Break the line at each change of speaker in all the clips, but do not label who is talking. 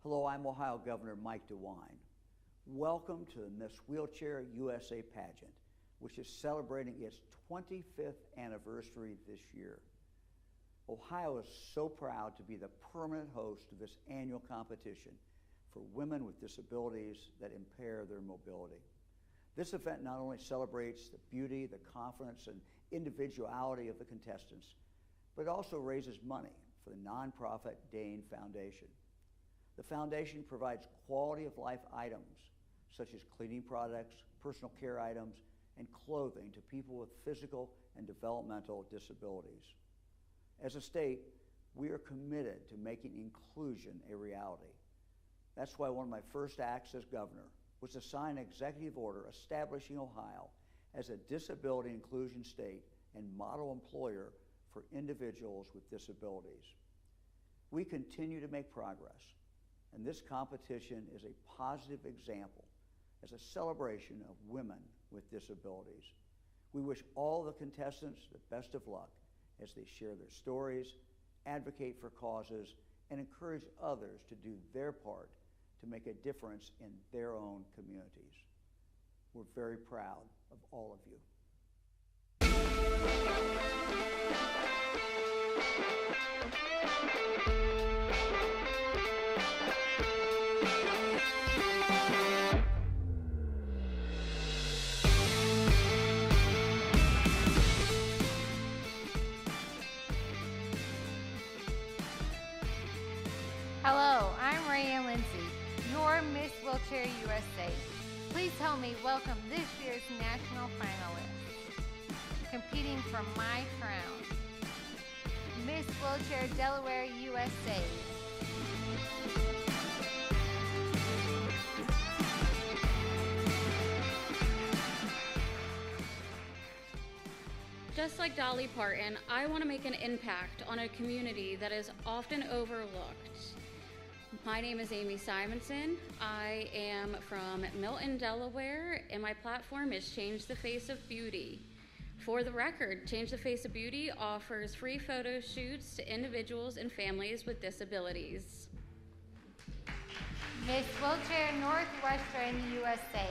Hello, I'm Ohio Governor Mike DeWine. Welcome to the Miss Wheelchair USA pageant, which is celebrating its 25th anniversary this year. Ohio is so proud to be the permanent host of this annual competition for women with disabilities that impair their mobility. This event not only celebrates the beauty, the confidence, and individuality of the contestants, but also raises money for the nonprofit Dane Foundation. The foundation provides quality of life items such as cleaning products, personal care items, and clothing to people with physical and developmental disabilities. As a state, we are committed to making inclusion a reality. That's why one of my first acts as governor was to sign an executive order establishing Ohio as a disability inclusion state and model employer for individuals with disabilities. We continue to make progress, and this competition is a positive example as a celebration of women with disabilities. We wish all the contestants the best of luck as they share their stories, advocate for causes, and encourage others to do their part to make a difference in their own communities. We're very proud of all of you.
Hello, I'm Rayanne Lindsay, your Miss Wheelchair USA. Please help me welcome this year's national finalists, competing for my crown, Miss Wheelchair Delaware USA.
Just like Dolly Parton, I want to make an impact on a community that is often overlooked. My name is Amy Simonson. I am from Milton, Delaware, and my platform is Change the Face of Beauty. For the record, Change the Face of Beauty offers free photo shoots to individuals and families with disabilities.
Miss Wheelchair Northwestern USA.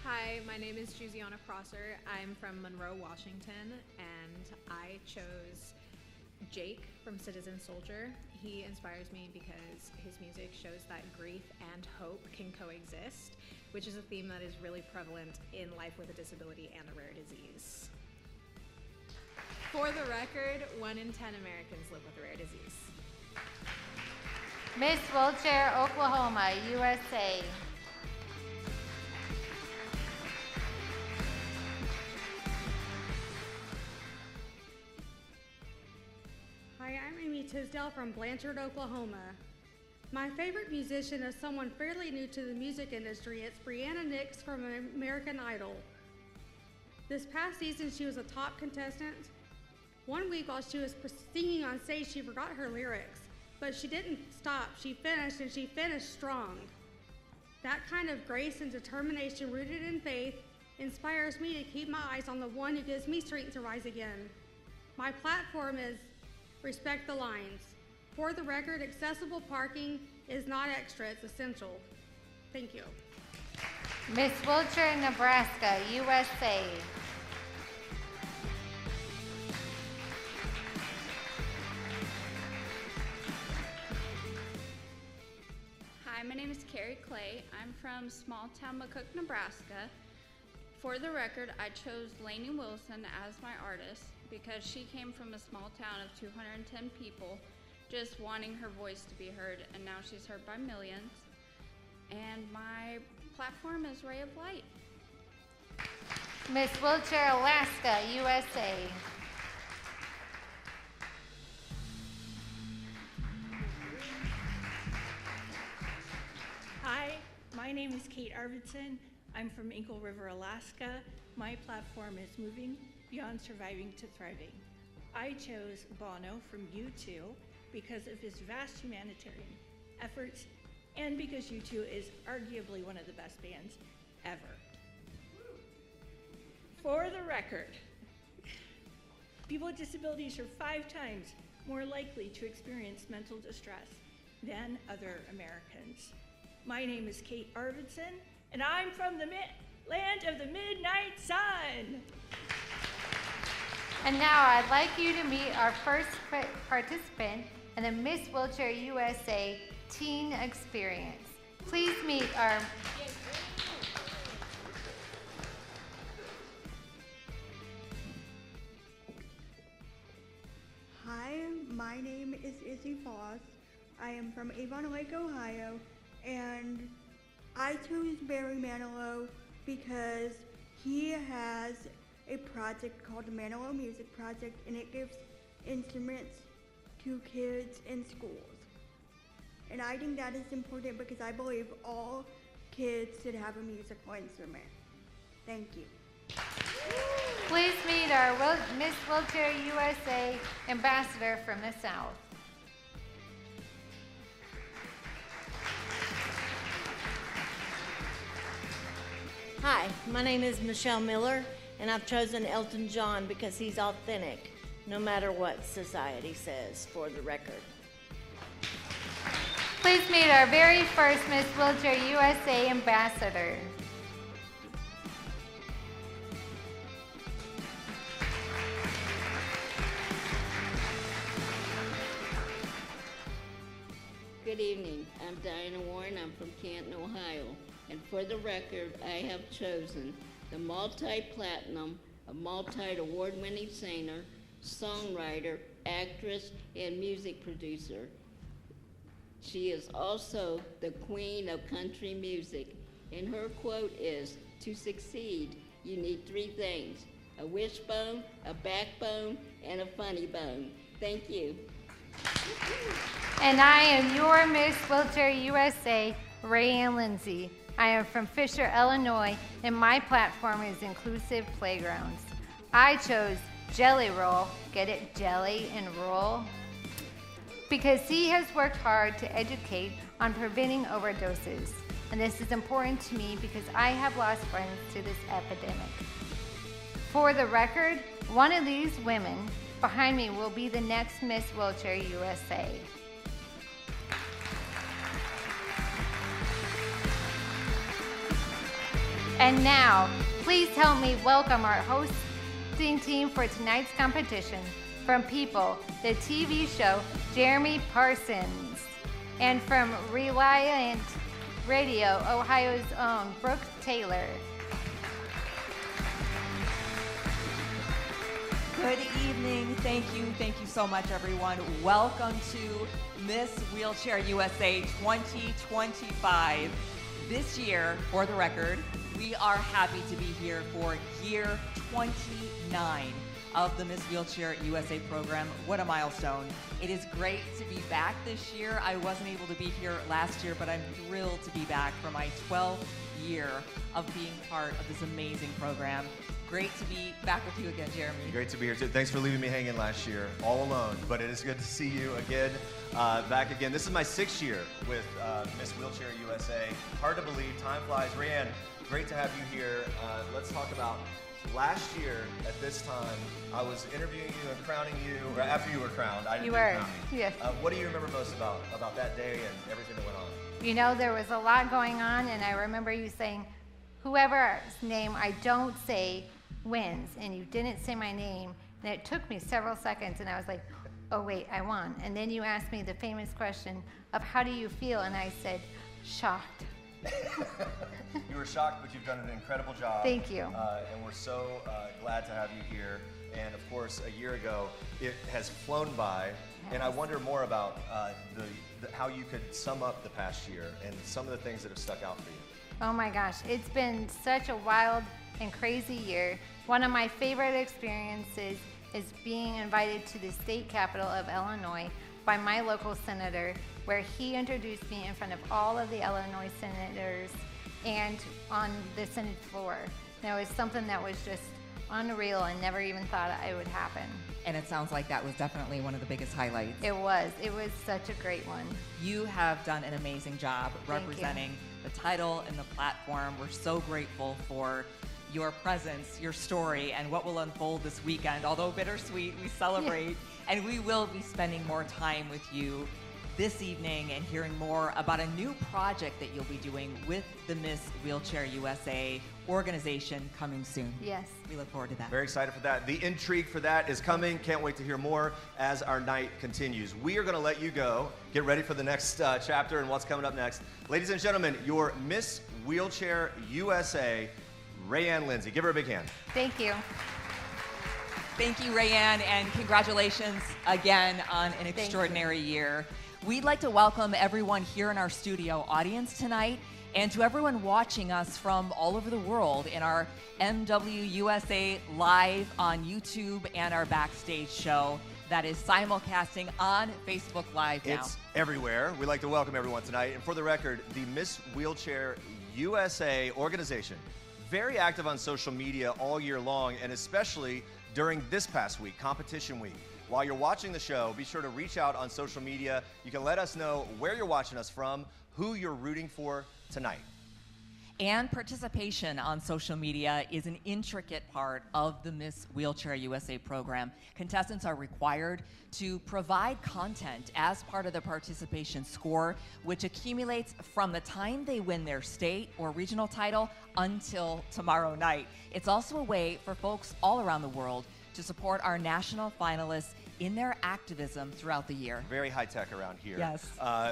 Hi, my name is Juziana Prosser. I'm from Monroe, Washington, and I chose Jake from Citizen Soldier. He inspires me because his music shows that grief and hope can coexist, which is a theme that is really prevalent in life with a disability and a rare disease. For the record, 1 in 10 Americans live with a rare disease.
Miss Wheelchair Oklahoma USA.
Hi, I'm Amy Tisdale from Blanchard, Oklahoma. My favorite musician is someone fairly new to the music industry. It's Brianna Nix from American Idol. This past season, she was a top contestant. One week while she was singing on stage, she forgot her lyrics, but she didn't stop. She finished, and she finished strong. That kind of grace and determination rooted in faith inspires me to keep my eyes on the one who gives me strength to rise again. My platform is respect the lines. For the record, accessible parking is not extra, it's essential. Thank you.
Miss Wheelchair Nebraska USA.
Hi, my name is Carrie Clay. I'm from small town McCook, Nebraska. For the record, I chose Lainey Wilson as my artist because she came from a small town of 210 people just wanting her voice to be heard, and now she's heard by millions. And my platform is Ray of Light.
Miss Wheelchair Alaska USA.
Hi, my name is Kate Arvidsson. I'm from Eagle River, Alaska. My platform is Moving Beyond Surviving to Thriving. I chose Bono from U2 because of his vast humanitarian efforts and because U2 is arguably one of the best bands ever. For the record, People with disabilities are 5 times more likely to experience mental distress than other Americans. My name is Kate Arvidsson, and I'm from the land of the midnight sun.
And now I'd like you to meet our first participant in the Miss Wheelchair USA Teen Experience. Please meet our
Hi, my name is Izzy Foss. I am from Avon Lake, Ohio, and I chose Barry Manilow because he has a project called the Manilow Music Project, and it gives instruments to kids in schools. And I think that is important because I believe all kids should have a musical instrument. Thank you.
Please meet our Miss Wheelchair USA ambassador from the South.
Hi, my name is Michelle Miller, and I've chosen Elton John because he's authentic, no matter what society says, for the record.
Please meet our very first Miss Wheelchair USA ambassador.
Good evening. I'm Diana Warren. I'm from Canton, Ohio. And for the record, I have chosen the multi-platinum, a multi-award-winning singer, songwriter, actress, and music producer. She is also the queen of country music. And her quote is, "To succeed, you need 3 things: a wishbone, a backbone, and a funny bone." Thank you.
And I am your Miss Wheelchair USA, Rayanne Lindsay. I am from Fisher, Illinois, and my platform is Inclusive Playgrounds. I chose Jelly Roll, get it, jelly and roll? Because he has worked hard to educate on preventing overdoses. And this is important to me because I have lost friends to this epidemic. For the record, one of these women behind me will be the next Miss Wheelchair USA. And now, please help me welcome our hosting team for tonight's competition. From People, the TV show, Jeremy Parsons. And from Reliant Radio, Ohio's own Brooke Taylor.
Good evening. Thank you so much, everyone. Welcome to Miss Wheelchair USA 2025. This year, for the record, we are happy to be here for year 29 of the Miss Wheelchair USA program. What a milestone. It is great to be back this year. I wasn't able to be here last year, but I'm thrilled to be back for my 12th year of being part of this amazing program. Great to be back with you again, Jeremy.
Great to be here too. Thanks for leaving me hanging last year, all alone, but it is good to see you again, back again. This is my 6th year with Miss Wheelchair USA. Hard to believe, time flies. Rayanne, great to have you here. Let's talk about last year at this time. I was interviewing you and crowning you, or after you were crowned. I didn't
You
do
were,
crowning.
yes.
What do you remember most about that day and everything that went on?
You know, there was a lot going on, and I remember you saying, whoever's name I don't say wins, and you didn't say my name, and it took me several seconds, and I was like, oh wait, I won. And then you asked me the famous question of how do you feel, and I said, shocked.
You were shocked, but you've done an incredible job.
Thank you.
And we're so glad to have you here. And of course, a year ago, it has flown by. Yes. And I wonder more about how you could sum up the past year and some of the things that have stuck out for you.
Oh my gosh, it's been such a wild and crazy year. One of my favorite experiences is being invited to the state capitol of Illinois by my local senator, where he introduced me in front of all of the Illinois senators and on the Senate floor. Now, it was something that was just unreal and never even thought it would happen.
And it sounds like that was definitely one of the biggest highlights.
It was such a great one.
You have done an amazing job representing the title and the platform. We're so grateful for your presence, your story, and what will unfold this weekend. Although bittersweet, we celebrate, and we will be spending more time with you this evening and hearing more about a new project that you'll be doing with the Miss Wheelchair USA organization coming soon.
Yes.
We look forward to that.
Very excited for that. The intrigue for that is coming. Can't wait to hear more as our night continues. We are going to let you go. Get ready for the next chapter and what's coming up next. Ladies and gentlemen, your Miss Wheelchair USA, Rayanne Lindsay. Give her a big hand.
Thank you.
Thank you, Rayanne, and congratulations again on an extraordinary year. We'd like to welcome everyone here in our studio audience tonight and to everyone watching us from all over the world in our MWUSA Live on YouTube and our backstage show that is simulcasting on Facebook Live now.
It's everywhere. We'd like to welcome everyone tonight. And for the record, the Miss Wheelchair USA organization, very active on social media all year long, and especially during this past week, competition week. While you're watching the show, be sure to reach out on social media. You can let us know where you're watching us from, who you're rooting for tonight.
And participation on social media is an intricate part of the Miss Wheelchair USA program. Contestants are required to provide content as part of the participation score, which accumulates from the time they win their state or regional title until tomorrow night. It's also a way for folks all around the world to support our national finalists in their activism throughout the year.
Very high tech around here.
Yes.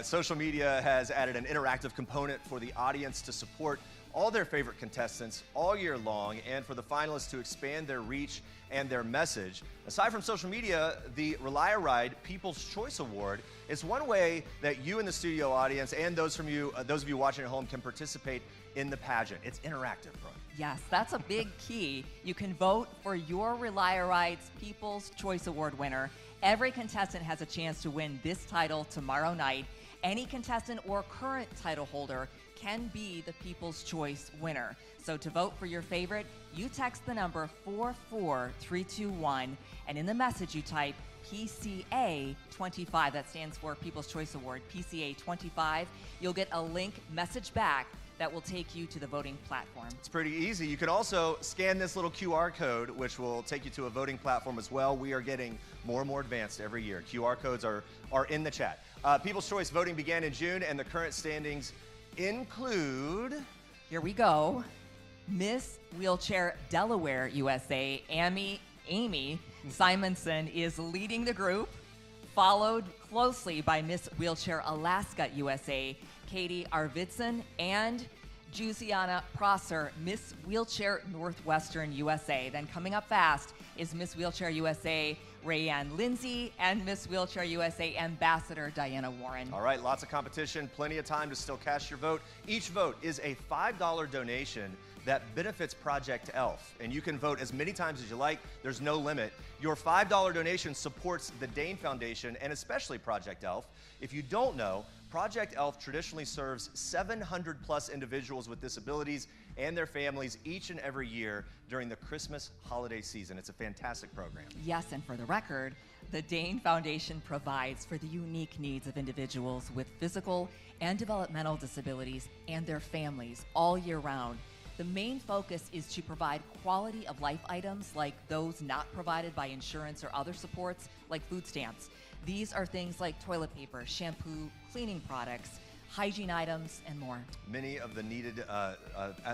Social media has added an interactive component for the audience to support all their favorite contestants all year long, and for the finalists to expand their reach and their message. Aside from social media, the Rely a Ride People's Choice Award is one way that you in the studio audience and those of you watching at home can participate in the pageant. It's interactive, bro.
Yes, that's a big key. You can vote for your Rely a Ride's People's Choice Award winner. Every contestant has a chance to win this title tomorrow night. Any contestant or current title holder can be the People's Choice winner. So to vote for your favorite, you text the number 44321, and in the message you type PCA 25. That stands for People's Choice Award, PCA 25. You'll get a link message back that will take you to the voting platform.
It's pretty easy. You can also scan this little QR code, which will take you to a voting platform as well. We are getting more and more advanced every year. QR codes are in the chat. People's Choice voting began in June, and the current standings include...
Here we go. Miss Wheelchair Delaware USA, Amy Simonson is leading the group, followed closely by Miss Wheelchair Alaska USA, Katie Arvidsson, and Jusiana Prosser, Miss Wheelchair Northwestern USA. Then coming up fast is Miss Wheelchair USA Rayanne Lindsay and Miss Wheelchair USA Ambassador Diana Warren.
All right, lots of competition, plenty of time to still cast your vote. Each vote is a $5 donation that benefits Project ELF, and you can vote as many times as you like. There's no limit. Your $5 donation supports the Dane Foundation and especially Project ELF. If you don't know, Project ELF traditionally serves 700 plus individuals with disabilities and their families each and every year during the Christmas holiday season. It's a fantastic program.
Yes, and for the record, the Dane Foundation provides for the unique needs of individuals with physical and developmental disabilities and their families all year round. The main focus is to provide quality of life items like those not provided by insurance or other supports like food stamps. These are things like toilet paper, shampoo, cleaning products, hygiene items, and more.
Many of the needed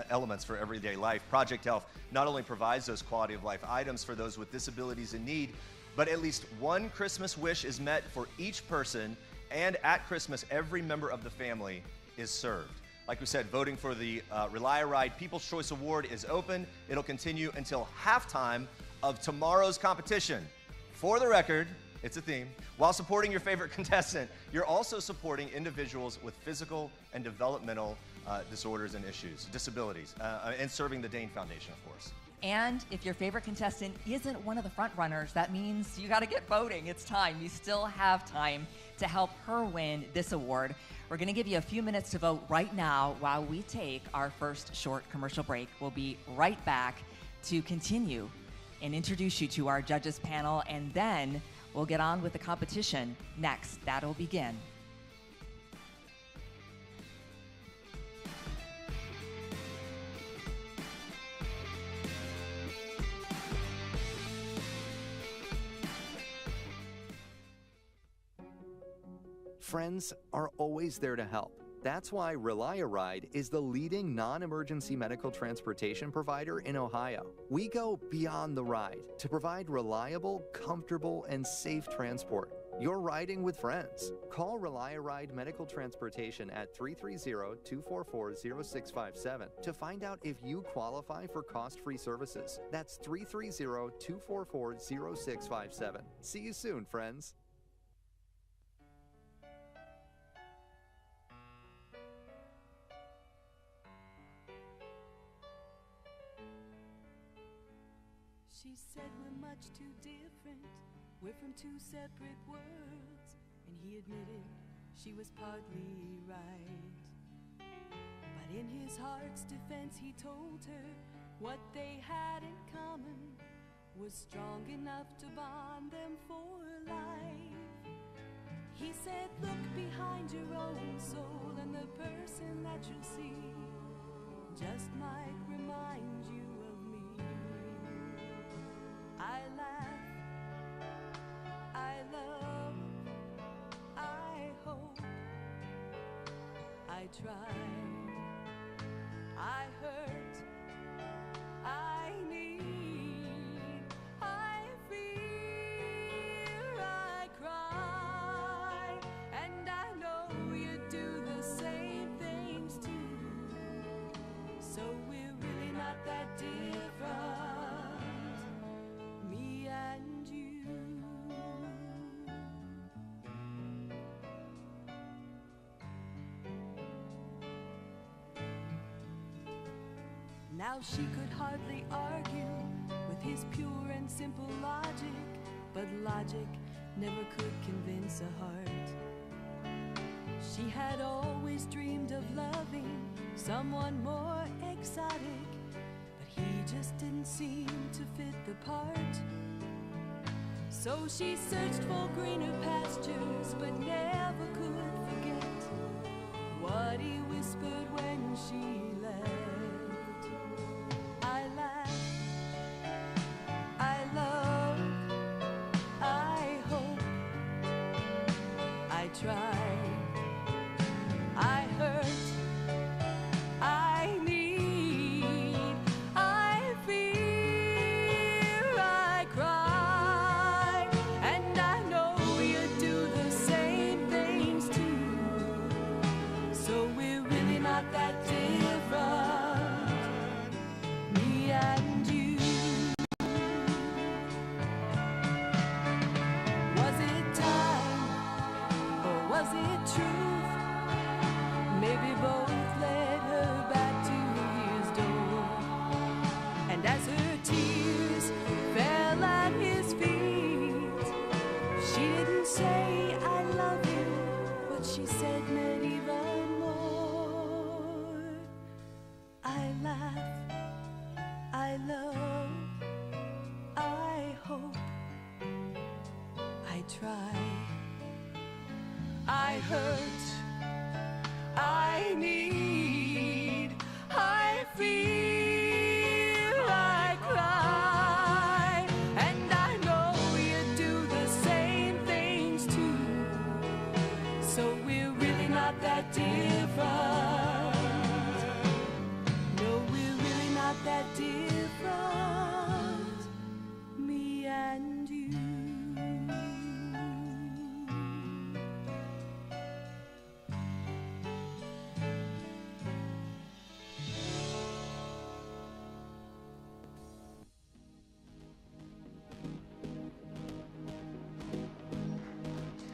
elements for everyday life. Project ELF not only provides those quality of life items for those with disabilities in need, but at least one Christmas wish is met for each person, and at Christmas, every member of the family is served. Like we said, voting for the Rely a Ride People's Choice Award is open. It'll continue until halftime of tomorrow's competition. For the record, it's a theme. While supporting your favorite contestant, you're also supporting individuals with physical and developmental disorders and issues, disabilities, and serving the Dane Foundation, of course.
And if your favorite contestant isn't one of the front runners, that means you got to get voting. It's time. You still have time to help her win this award. We're going to give you a few minutes to vote right now while we take our first short commercial break. We'll be right back to continue and introduce you to our judges panel, and then we'll get on with the competition next. That'll begin.
friends are always there to help. That's why Rely-A-Ride is the leading non-emergency medical transportation provider in Ohio. We go beyond the ride to provide reliable, comfortable, and safe transport. You're riding with friends. Call Rely-A-Ride Medical Transportation at 330-244-0657 to find out if you qualify for cost-free services. That's 330-244-0657. See you soon, friends.
She said we're much too different, we're from two separate worlds, and he admitted she was partly right. But in his heart's defense he told her what they had in common was strong enough to bond them for life. He said, look behind your own soul, and the person that you'll see just might remind you of me. I laugh, I love, I hope, I try, I hurt, I need, I fear, I cry, and I know you do the same things too. So we're really not that different. Now she could hardly argue with his pure and simple logic, but logic never could convince a heart. She had always dreamed of loving someone more exotic, but he just didn't seem to fit the part. So she searched for greener pastures, but never could forget what he whispered when she left. I laugh, I love, I hope, I try, I hurt, I need, I fear, I cry, and I know you do the same things too. So we're really not that different. And you. Was it time or was it truth? Maybe both led her back to his door. And as her tears fell at his feet, she didn't say I love you. What she said meant even more. I laughed, I love, I hope, I try, I hurt, I need, I fear, I cry, and I know you do the same things too. So we're really not that different. No, we're really not that different. Me and you.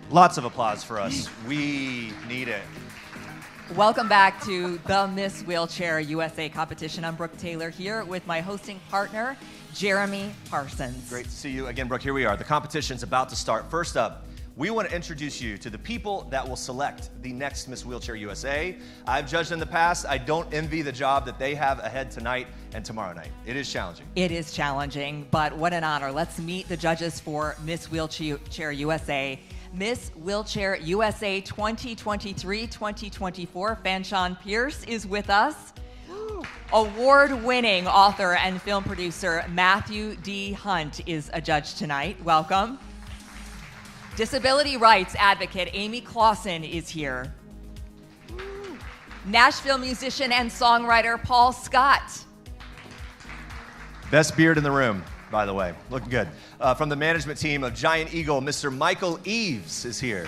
Lots of applause for us. We need it.
Welcome back to the Miss Wheelchair USA competition. I'm Brooke Taylor here with my hosting partner, Jeremy Parsons.
Great to see you again, Brooke. Here we are. The competition's about to start. First up, we want to introduce you to the people that will select the next Miss Wheelchair USA. I've judged in the past. I don't envy the job that they have ahead tonight and tomorrow night. It is challenging.
It is challenging, but what an honor. Let's meet the judges for Miss Wheelchair USA. Miss Wheelchair USA 2023-2024, Fanshawn Pierce is with us. Award-winning author and film producer Matthew D. Hunt is a judge tonight. Welcome. Disability rights advocate Amy Clausen is here. Nashville musician and songwriter Paul Scott.
Best beard in the room, by the way. Looking good. From the management team of Giant Eagle, Mr. Michael Eves is here.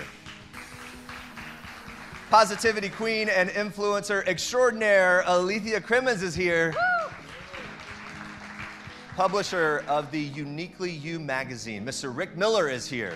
Positivity queen and influencer extraordinaire Alethea Crimmins is here. Woo! Publisher of the Uniquely You magazine, Mr. Rick Miller is here.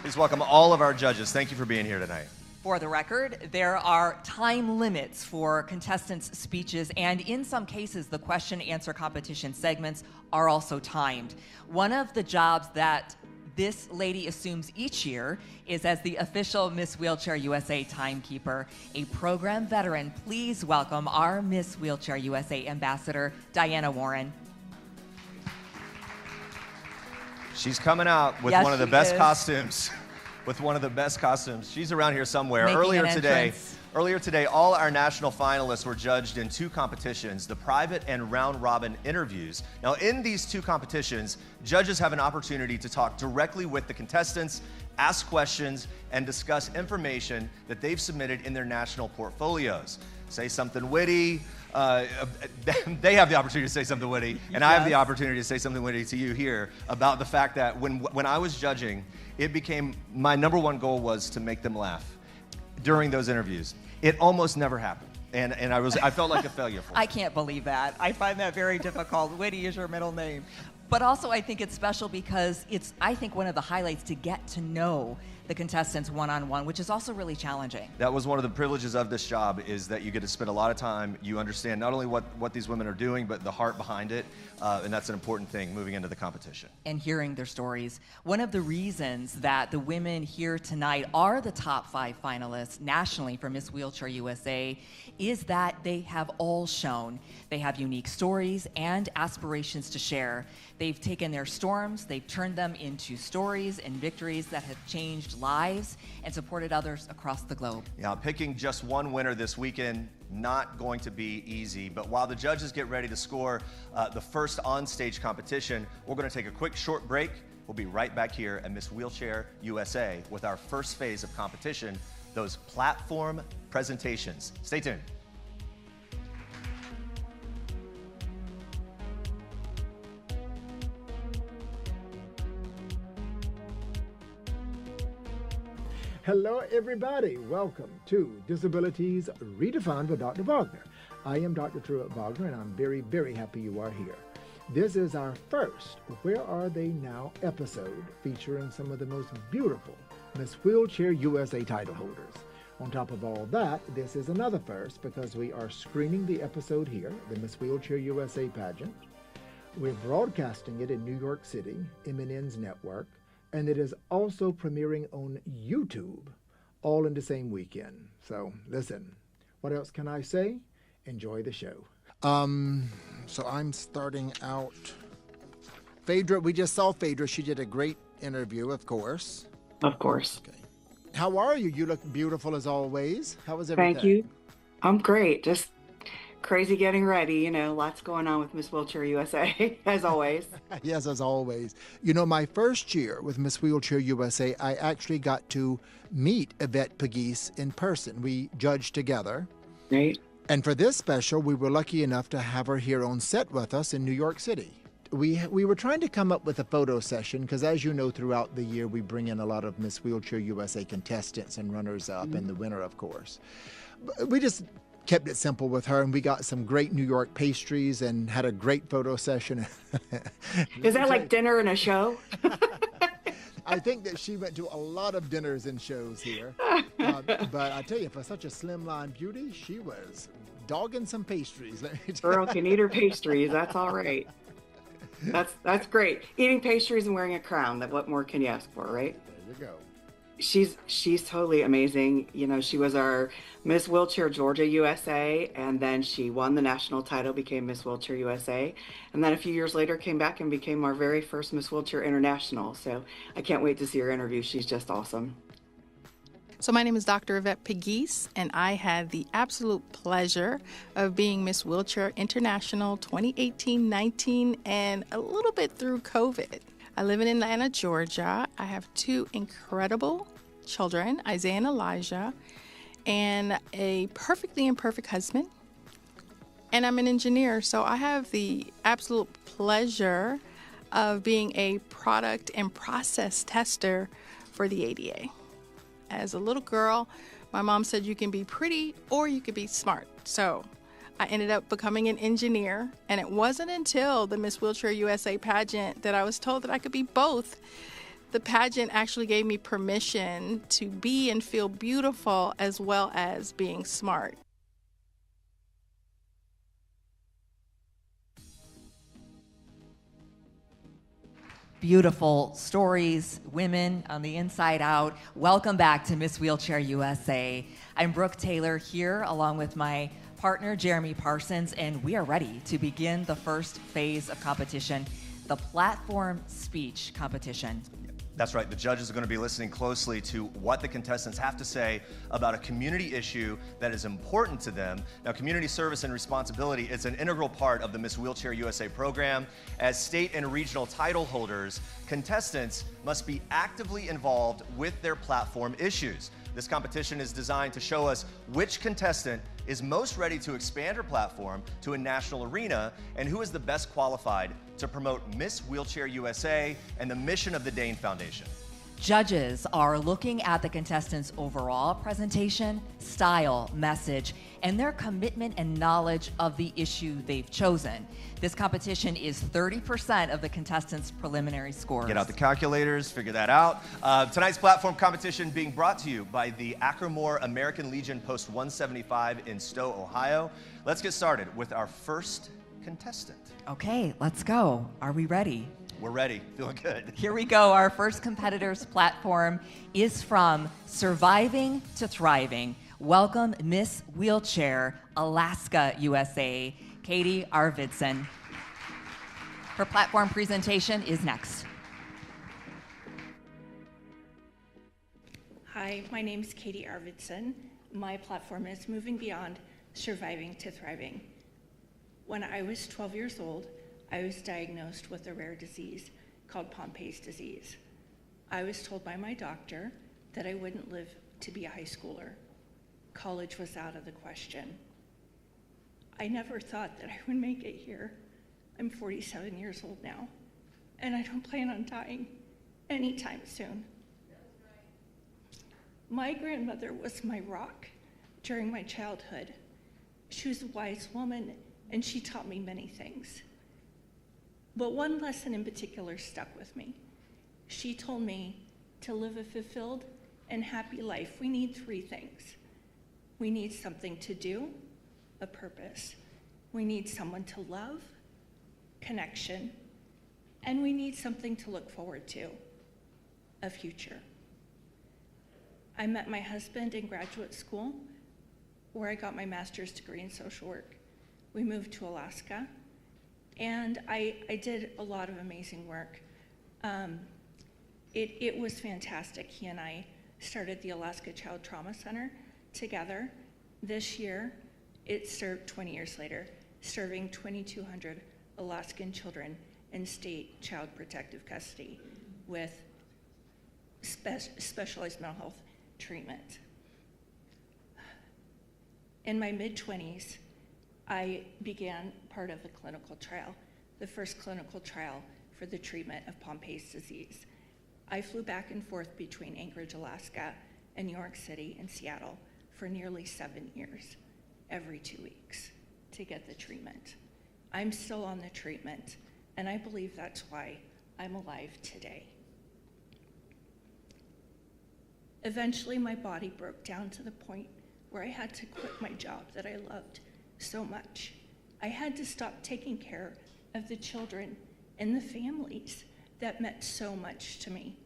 Please welcome all of our judges. Thank you for being here tonight.
For the record, there are time limits for contestants' speeches, and in some cases, the question-answer competition segments are also timed. One of the jobs that this lady assumes each year is as the official Miss Wheelchair USA timekeeper, a program veteran. Please welcome our Miss Wheelchair USA ambassador, Diana Warren.
She's coming out with one of the best costumes. With one of the best costumes. She's around here somewhere. Earlier today, all our national finalists were judged in 2 competitions, the private and round robin interviews. Now, in these 2 competitions, judges have an opportunity to talk directly with the contestants, ask questions, and discuss information that they've submitted in their national portfolios. Say something witty. They have the opportunity to say something witty, and I have the opportunity to say something witty to you here about the fact that when I was judging, it became my #1 goal was to make them laugh during those interviews. It almost never happened, and I felt like a failure for it.
I can't believe that. I find that very difficult. Witty is your middle name. But also I think it's special because it's, I think, one of the highlights to get to know the contestants one-on-one, which is also really challenging.
That was one of the privileges of this job, is that you get to spend a lot of time. You understand not only what these women are doing, but the heart behind it, and that's an important thing moving into the competition.
And hearing their stories. One of the reasons that the women here tonight are the top 5 finalists nationally for Miss Wheelchair USA is that they have all shown they have unique stories and aspirations to share. They've taken their storms, they've turned them into stories and victories that have changed lives and supported others across the globe.
Yeah, picking just one winner this weekend, not going to be easy. But while the judges get ready to score the first Onstage competition, we're going to take a quick short break. We'll be right back here at Miss Wheelchair USA with our first phase of competition, those platform presentations. Stay tuned.
Hello, everybody. Welcome to Disabilities Redefined with Dr. Wagner. I am Dr. Truett Wagner, and I'm very, very happy you are here. This is our first Where Are They Now episode featuring some of the most beautiful Miss Wheelchair USA title holders. On top of all that, this is another first because we are screening the episode here, the Miss Wheelchair USA pageant. We're broadcasting it in New York City, MNN's network, and it is also premiering on YouTube, all in the same weekend. So listen, what else can I say? Enjoy the show. So I'm starting out. Phaedra, we just saw Phaedra. She did a great interview, of course.
Of course.
Okay. How are you? You look beautiful as always. How was everything?
Thank you. I'm great. Just crazy getting ready. You know, lots going on with Miss Wheelchair USA, as always.
Yes, as always. You know, my first year with Miss Wheelchair USA, I actually got to meet Yvette Pegues in person. We judged together.
Right.
And for this special, we were lucky enough to have her here on set with us in New York City. We were trying to come up with a photo session because, as you know, throughout the year, we bring in a lot of Miss Wheelchair USA contestants and runners-up and the winner, of course. We just kept it simple with her, and we got some great New York pastries and had a great photo session.
Is that like dinner and a show?
I think that she went to a lot of dinners and shows here. But I tell you, for such a slimline beauty, she was dogging some pastries.
Girl can eat her pastries. That's all right. That's great. Eating pastries and wearing a crown. What more can you ask for, right?
There you go.
She's totally amazing. You know, she was our Miss Wheelchair Georgia USA, and then she won the national title, became Miss Wheelchair USA, and then a few years later came back and became our very first Miss Wheelchair International. So I can't wait to see her interview. She's just awesome.
So my name is Dr. Yvette Pegues, and I had the absolute pleasure of being Miss Wheelchair International 2018-19 and a little bit through COVID. I live in Atlanta, Georgia. I have two incredible children, Isaiah and Elijah, and a perfectly imperfect husband. And I'm an engineer, so I have the absolute pleasure of being a product and process tester for the ADA. As a little girl, my mom said you can be pretty or you could be smart. So I ended up becoming an engineer, and it wasn't until the Miss Wheelchair USA pageant that I was told that I could be both. The pageant actually gave me permission to be and feel beautiful as well as being smart.
Beautiful stories, women on the inside out. Welcome back to Miss Wheelchair USA. I'm Brooke Taylor here along with my partner Jeremy Parsons, and we are ready to begin the first phase of competition, the platform speech competition.
That's right. The judges are going to be listening closely to what the contestants have to say about a community issue that is important to them. Now, community service and responsibility is an integral part of the Miss Wheelchair USA program. As state and regional title holders, contestants must be actively involved with their platform issues. This competition is designed to show us which contestant is most ready to expand her platform to a national arena and who is the best qualified to promote Miss Wheelchair USA and the mission of the Dane Foundation.
Judges are looking at the contestants' overall presentation, style, message, and their commitment and knowledge of the issue they've chosen. This competition is 30% of the contestants' preliminary scores.
Get out the calculators, figure that out. Tonight's platform competition being brought to you by the Acromore American Legion Post 175 in Stowe, Ohio. Let's get started with our first contestant.
Okay, let's go. Are we ready?
We're ready. Feeling good.
Here we go. Our first competitor's platform is from Surviving to Thriving. Welcome, Miss Wheelchair Alaska USA, Katie Arvidsson. Her platform presentation is next.
Hi, my name is Katie Arvidsson. My platform is Moving Beyond Surviving to Thriving. When I was 12 years old, I was diagnosed with a rare disease called Pompei's disease. I was told by my doctor that I wouldn't live to be a high schooler. College was out of the question. I never thought that I would make it here. I'm 47 years old now, and I don't plan on dying anytime soon. My grandmother was my rock during my childhood. She was a wise woman, and she taught me many things. But one lesson in particular stuck with me. She told me to live a fulfilled and happy life, we need three things. We need something to do, a purpose. We need someone to love, connection, and we need something to look forward to, a future. I met my husband in graduate school, where I got my master's degree in social work. We moved to Alaska, and I did a lot of amazing work. It was fantastic. He and I started the Alaska Child Trauma Center together. This year, it served 20 years later, serving 2,200 Alaskan children in state child protective custody with specialized mental health treatment. In my mid-20s, I began part of a clinical trial, the first clinical trial for the treatment of Pompei's disease. I flew back and forth between Anchorage, Alaska, and New York City and Seattle for nearly 7 years, every 2 weeks, to get the treatment. I'm still on the treatment, and I believe that's why I'm alive today. Eventually, my body broke down to the point where I had to quit my job that I loved so much. I had to stop taking care of the children and the families that meant so much to me.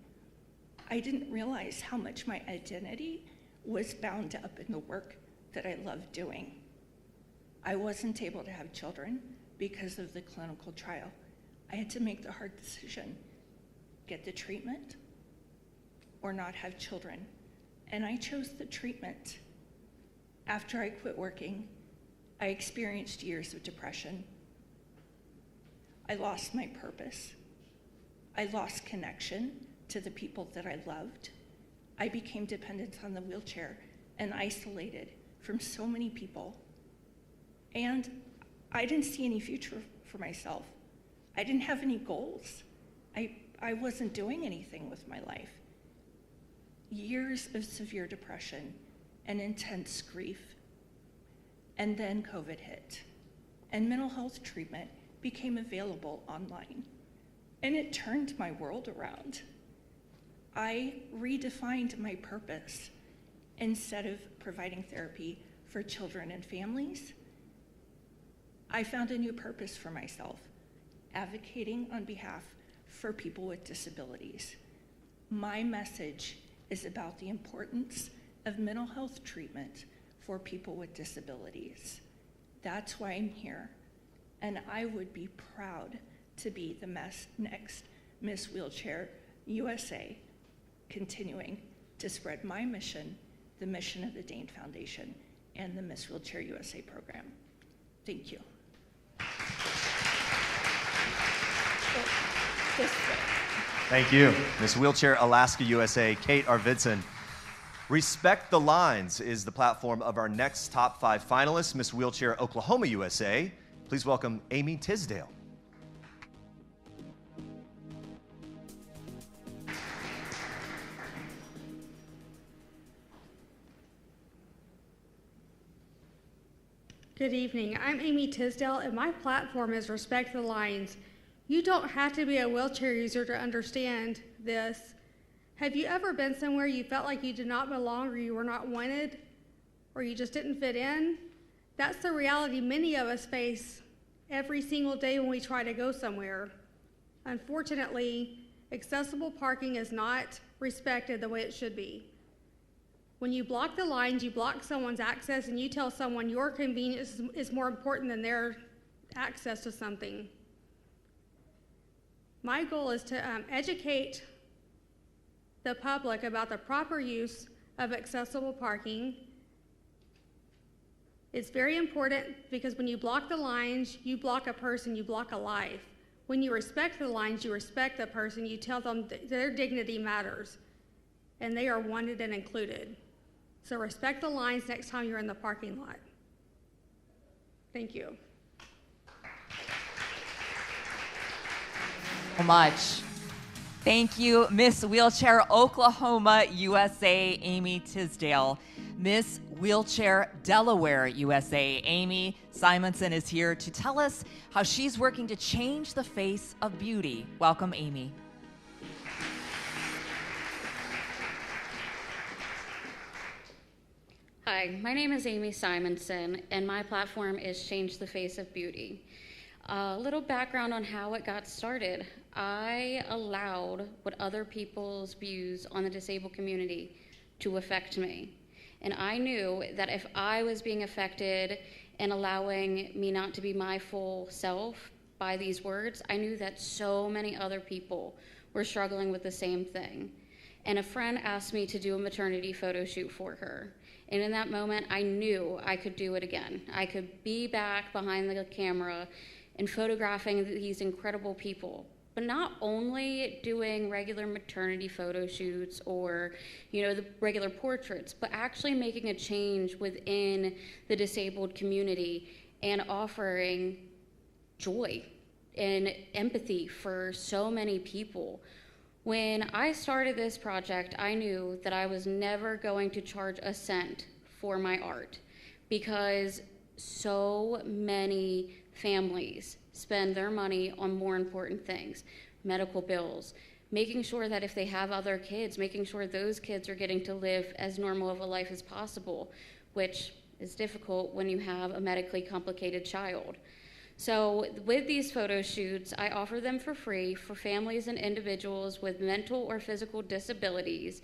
I didn't realize how much my identity was bound up in the work that I loved doing. I wasn't able to have children because of the clinical trial. I had to make the hard decision, get the treatment or not have children. And I chose the treatment. After I quit working, I experienced years of depression. I lost my purpose. I lost connection to the people that I loved. I became dependent on the wheelchair and isolated from so many people. And I didn't see any future for myself. I didn't have any goals. I wasn't doing anything with my life. Years of severe depression and intense grief. And then COVID hit, and mental health treatment became available online. And it turned my world around. I redefined my purpose. Instead of providing therapy for children and families, I found a new purpose for myself, advocating on behalf for people with disabilities. My message is about the importance of mental health treatment for people with disabilities. That's why I'm here, and I would be proud to be the next Miss Wheelchair USA, continuing to spread my mission, the mission of the Dane Foundation, and the Miss Wheelchair USA program. Thank you.
Thank you. Miss Wheelchair Alaska USA, Kate Arvidsson. Respect the Lines is the platform of our next top 5 finalists, Miss Wheelchair Oklahoma USA. Please welcome Amy Tisdale.
Good evening. I'm Amy Tisdale, and my platform is Respect the Lines. You don't have to be a wheelchair user to understand this. Have you ever been somewhere you felt like you did not belong, or you were not wanted, or you just didn't fit in? That's the reality many of us face every single day when we try to go somewhere. Unfortunately, accessible parking is not respected the way it should be. When you block the lines, you block someone's access, and you tell someone your convenience is more important than their access to something. My goal is to educate the public about the proper use of accessible parking. It's very important because when you block the lines, you block a person, you block a life. When you respect the lines, you respect the person, you tell them their dignity matters, and they are wanted and included. So respect the lines next time you're in the parking lot. Thank you.
So much. Thank you, Miss Wheelchair Oklahoma USA, Amy Tisdale. Miss Wheelchair Delaware USA, Amy Simonson is here to tell us how she's working to change the face of beauty. Welcome, Amy.
Hi, my name is Amy Simonson, and my platform is Change the Face of Beauty. A little background on how it got started. I allowed what other people's views on the disabled community to affect me. And I knew that if I was being affected and allowing me not to be my full self by these words, I knew that so many other people were struggling with the same thing. And a friend asked me to do a maternity photo shoot for her. And in that moment, I knew I could do it again. I could be back behind the camera and photographing these incredible people, but not only doing regular maternity photo shoots or, the regular portraits, but actually making a change within the disabled community and offering joy and empathy for so many people. When I started this project, I knew that I was never going to charge a cent for my art because so many families spend their money on more important things, medical bills, making sure that if they have other kids, making sure those kids are getting to live as normal of a life as possible, which is difficult when you have a medically complicated child. So with these photo shoots, I offer them for free for families and individuals with mental or physical disabilities,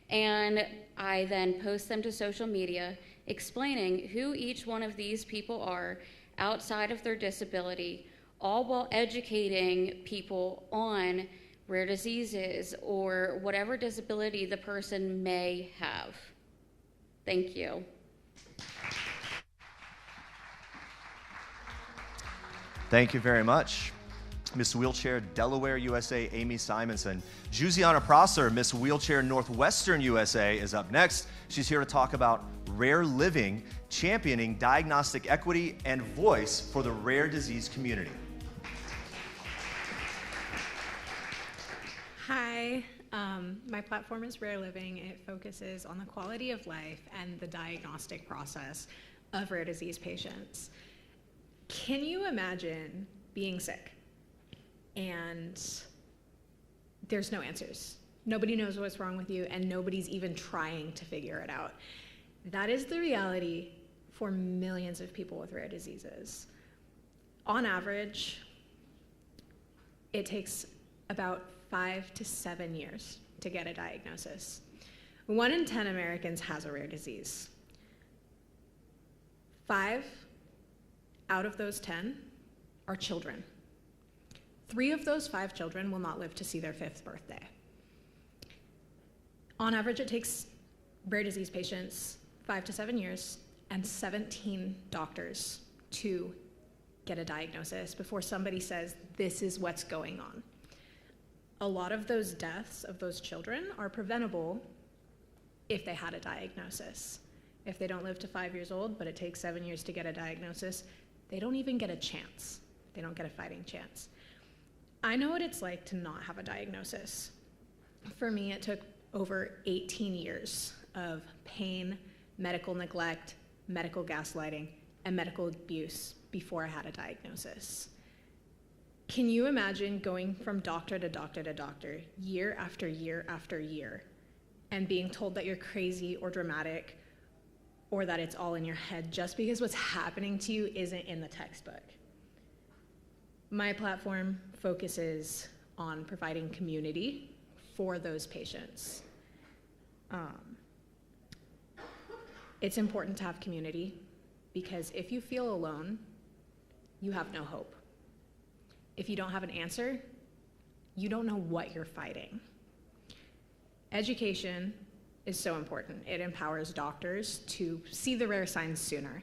and I then post them to social media explaining who each one of these people are outside of their disability, all while educating people on rare diseases or whatever disability the person may have. Thank you.
Thank you very much. Miss Wheelchair Delaware USA, Amy Simonson. Juziana Prosser, Miss Wheelchair Northwestern USA, is up next. She's here to talk about rare living, championing diagnostic equity and voice for the rare disease community.
Hi, my platform is Rare Living. It focuses on the quality of life and the diagnostic process of rare disease patients. Can you imagine being sick and there's no answers? Nobody knows what's wrong with you and nobody's even trying to figure it out. That is the reality for millions of people with rare diseases. On average, it takes about 5 to 7 years to get a diagnosis. 1 in 10 Americans has a rare disease. 5 out of those 10 are children. 3 of those 5 children will not live to see their 5th birthday. On average, it takes rare disease patients 5 to 7 years and 17 doctors to get a diagnosis before somebody says, this is what's going on. A lot of those deaths of those children are preventable if they had a diagnosis. If they don't live to 5 years old, but it takes 7 years to get a diagnosis, they don't even get a chance. They don't get a fighting chance. I know what it's like to not have a diagnosis. For me, it took over 18 years of pain, medical neglect, medical gaslighting, and medical abuse before I had a diagnosis. Can you imagine going from doctor to doctor to doctor, year after year after year, and being told that you're crazy or dramatic, or that it's all in your head just because what's happening to you isn't in the textbook? My platform focuses on providing community for those patients. It's important to have community because if you feel alone, you have no hope. If you don't have an answer, you don't know what you're fighting. Education is so important. It empowers doctors to see the rare signs sooner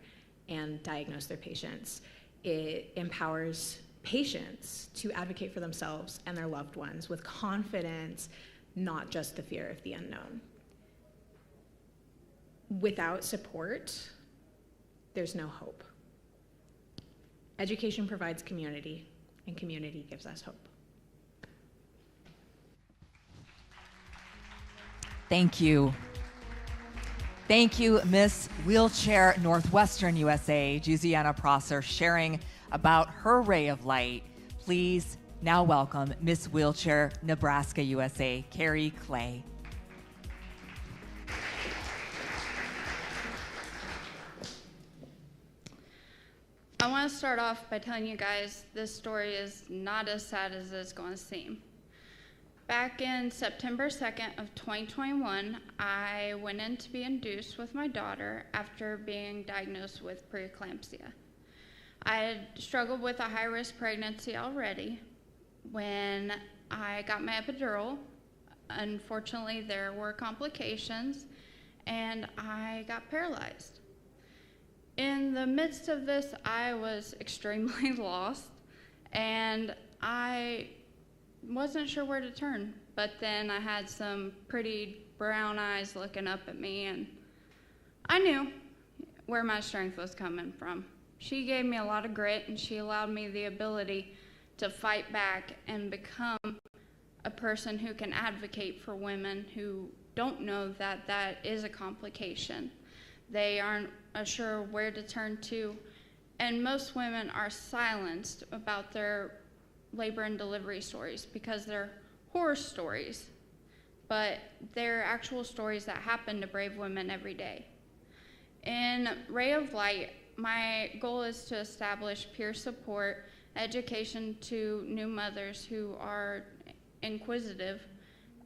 and diagnose their patients. It empowers patients to advocate for themselves and their loved ones with confidence, not just the fear of the unknown. Without support, there's no hope. Education provides community, and community gives us hope.
Thank you. Thank you, Miss Wheelchair Northwestern USA, Juziana Prosser, sharing about her ray of light. Please now welcome Miss Wheelchair Nebraska USA, Carrie Clay.
I want to start off by telling you guys this story is not as sad as it's going to seem. Back in September 2nd of 2021, I went in to be induced with my daughter after being diagnosed with preeclampsia. I had struggled with a high-risk pregnancy already. When I got my epidural, unfortunately there were complications and I got paralyzed. In the midst of this, I was extremely lost and I wasn't sure where to turn, but then I had some pretty brown eyes looking up at me and I knew where my strength was coming from. She gave me a lot of grit and she allowed me the ability to fight back and become a person who can advocate for women who don't know that that is a complication. They aren't sure where to turn to, and most women are silenced about their labor and delivery stories because they're horror stories, but they're actual stories that happen to brave women every day. In Ray of Light, my goal is to establish peer support, education to new mothers who are inquisitive,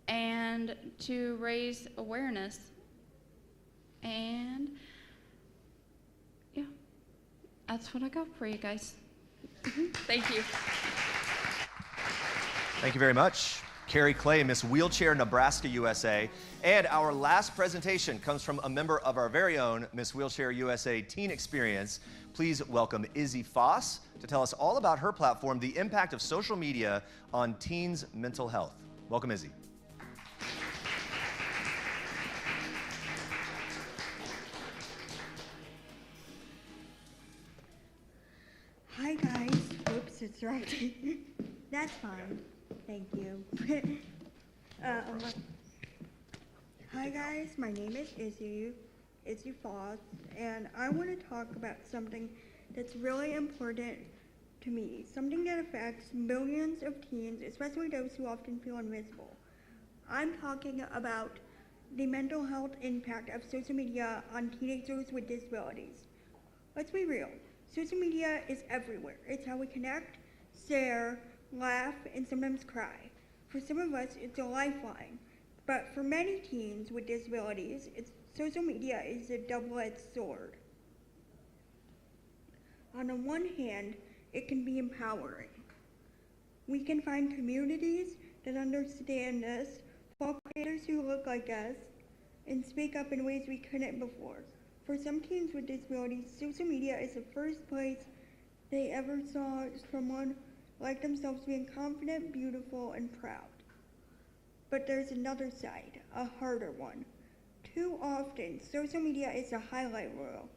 and to raise awareness. And yeah, that's what I got for you guys. Thank you.
Thank you very much. Carrie Clay, Miss Wheelchair Nebraska USA. And our last presentation comes from a member of our very own Miss Wheelchair USA Teen Experience. Please welcome Izzy Foss to tell us all about her platform, the impact of social media on teens' mental health. Welcome, Izzy.
Hi guys. Oops, it's right. That's fine. Thank you. Hi guys, my name is Izzy Foss, and I want to talk about something that's really important to me, something that affects millions of teens, especially those who often feel invisible. I'm talking about the mental health impact of social media on teenagers with disabilities. Let's be real, social media is everywhere. It's how we connect, share, laugh, and sometimes cry. For some of us, it's a lifeline. But for many teens with disabilities, social media is a double-edged sword. On the one hand, it can be empowering. We can find communities that understand us, follow creators who look like us, and speak up in ways we couldn't before. For some teens with disabilities, social media is the first place they ever saw someone like themselves being confident, beautiful, and proud. But there's another side, a harder one. Too often, social media is a highlight reel,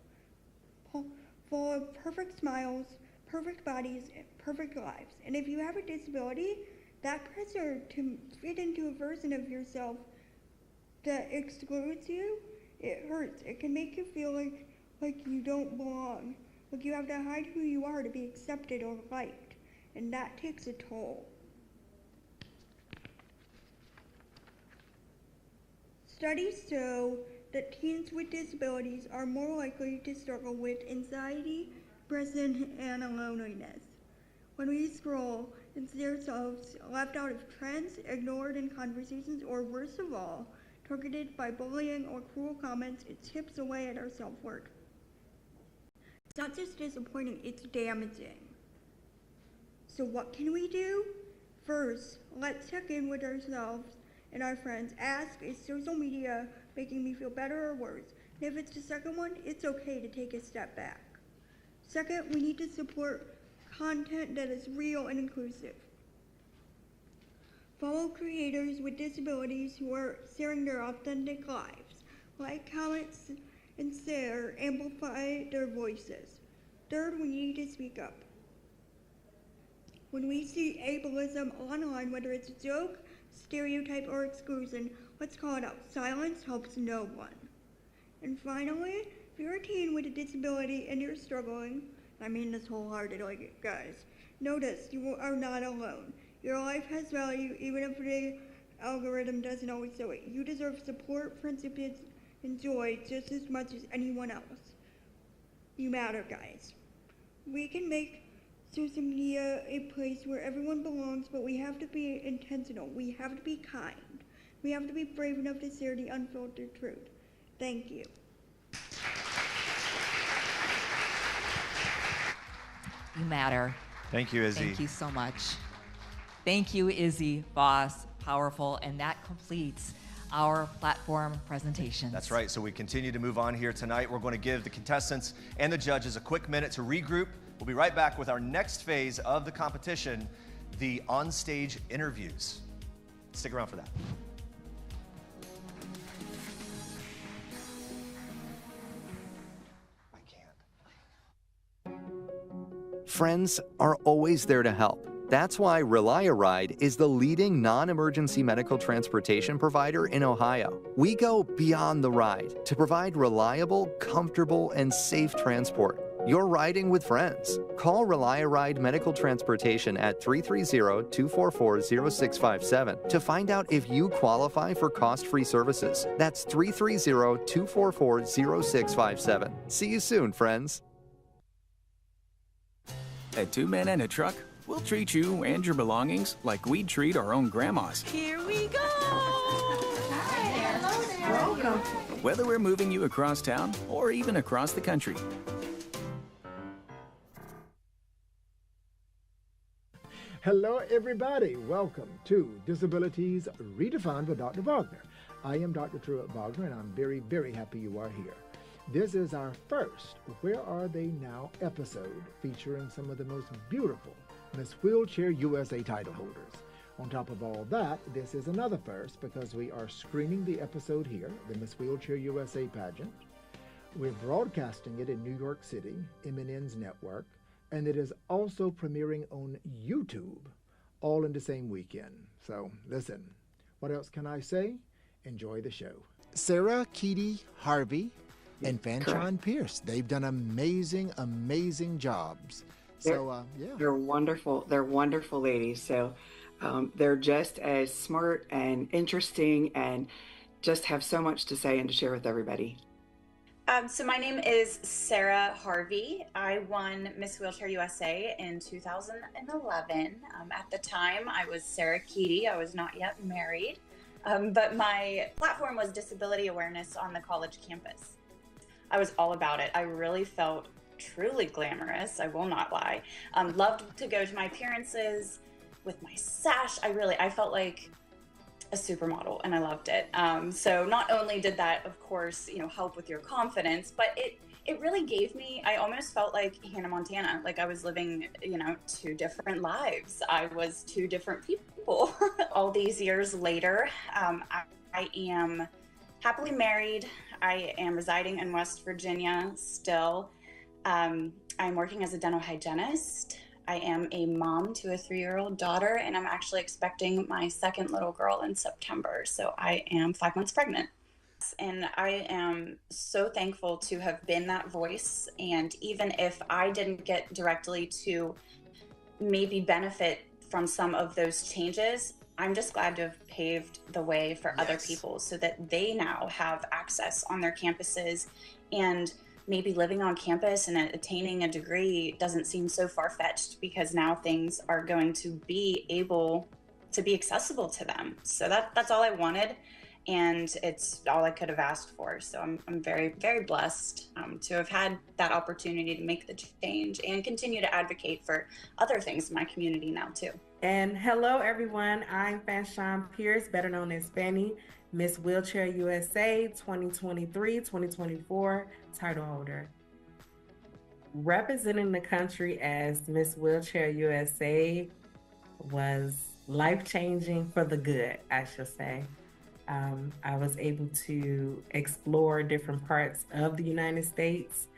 full of perfect smiles, perfect bodies, and perfect lives. And if you have a disability, that pressure to fit into a version of yourself that excludes you, it hurts. It can make you feel like you don't belong, like you have to hide who you are to be accepted or liked, and that takes a toll. Studies show that teens with disabilities are more likely to struggle with anxiety, depression, and loneliness. When we scroll and see ourselves left out of trends, ignored in conversations, or worst of all, targeted by bullying or cruel comments, it chips away at our self-worth. It's not just disappointing, it's damaging. So what can we do? First, let's check in with ourselves and our friends. Ask, is social media making me feel better or worse? And if it's the second one, it's okay to take a step back. Second, we need to support content that is real and inclusive. Follow creators with disabilities who are sharing their authentic lives. Like, comment, and share, amplify their voices. Third, we need to speak up. When we see ableism online, whether it's a joke, stereotype, or exclusion, let's call it out. Silence helps no one. And finally, if you're a teen with a disability and you're struggling, I mean this wholeheartedly, guys, notice you are not alone. Your life has value, even if the algorithm doesn't always show it. You deserve support, friendship, and joy just as much as anyone else. You matter, guys. We can make social media a place where everyone belongs, but we have to be intentional. We have to be kind. We have to be brave enough to share the unfiltered truth. Thank you.
You matter.
Thank you, Izzy.
Thank you so much. Thank you, Izzy Foss. Powerful. And that completes our platform presentation.
That's right. So we continue to move on here tonight. We're going to give the contestants and the judges a quick minute to regroup. We'll be right back with our next phase of the competition, the onstage interviews. Stick around for that.
Friends are always there to help. That's why Rely-A-Ride is the leading non-emergency medical transportation provider in Ohio. We go beyond the ride to provide reliable, comfortable, and safe transport. You're riding with friends. Call Rely-A-Ride Medical Transportation at 330-244-0657 to find out if you qualify for cost-free services. That's 330-244-0657. See you soon, friends.
At 2 Men and a Truck, we'll treat you and your belongings like we'd treat our own grandmas.
Here we go! Hi there. Hello there.
Welcome. Whether we're moving you across town or even across the country.
Hello, everybody. Welcome to Disabilities Redefined with Dr. Wagner. I am Dr. Truett Wagner, and I'm very, very happy you are here. This is our first Where Are They Now episode featuring some of the most beautiful Miss Wheelchair USA title holders. On top of all that, this is another first because we are screening the episode here, the Miss Wheelchair USA pageant. We're broadcasting it in New York City, MNN's network, and it is also premiering on YouTube, all in the same weekend. So listen, what else can I say? Enjoy the show. Sarah Keedy Harvey and Fanchon Pierce. They've done amazing, amazing jobs. So,
They're wonderful. They're wonderful ladies. So they're just as smart and interesting and just have so much to say and to share with everybody.
So my name is Sarah Harvey. I won Miss Wheelchair USA in 2011. At the time, I was Sarah Keedy. I was not yet married, but my platform was disability awareness on the college campus. I was all about it. I really felt truly glamorous, I will not lie. Loved to go to my appearances with my sash. I felt like a supermodel, and I loved it. So not only did that, of course, help with your confidence, but it really gave me, I almost felt like Hannah Montana, like I was living, two different lives. I was two different people. All these years later, I am happily married. I am residing in West Virginia still. I'm working as a dental hygienist. I am a mom to a 3-year-old daughter, and I'm actually expecting my second little girl in September. So I am 5 months pregnant. And I am so thankful to have been that voice. And even if I didn't get directly to maybe benefit from some of those changes, I'm just glad to have paved the way for other people so that they now have access on their campuses, and maybe living on campus and attaining a degree doesn't seem so far-fetched because now things are going to be able to be accessible to them. So that's all I wanted, and it's all I could have asked for. So I'm very, very blessed to have had that opportunity to make the change and continue to advocate for other things in my community now too.
And hello everyone, I'm Fanchon Pierce, better known as Fanny, Miss Wheelchair USA 2023-2024 title holder. Representing the country as Miss Wheelchair USA was life-changing for the good, I should say. I was able to explore different parts of the United States,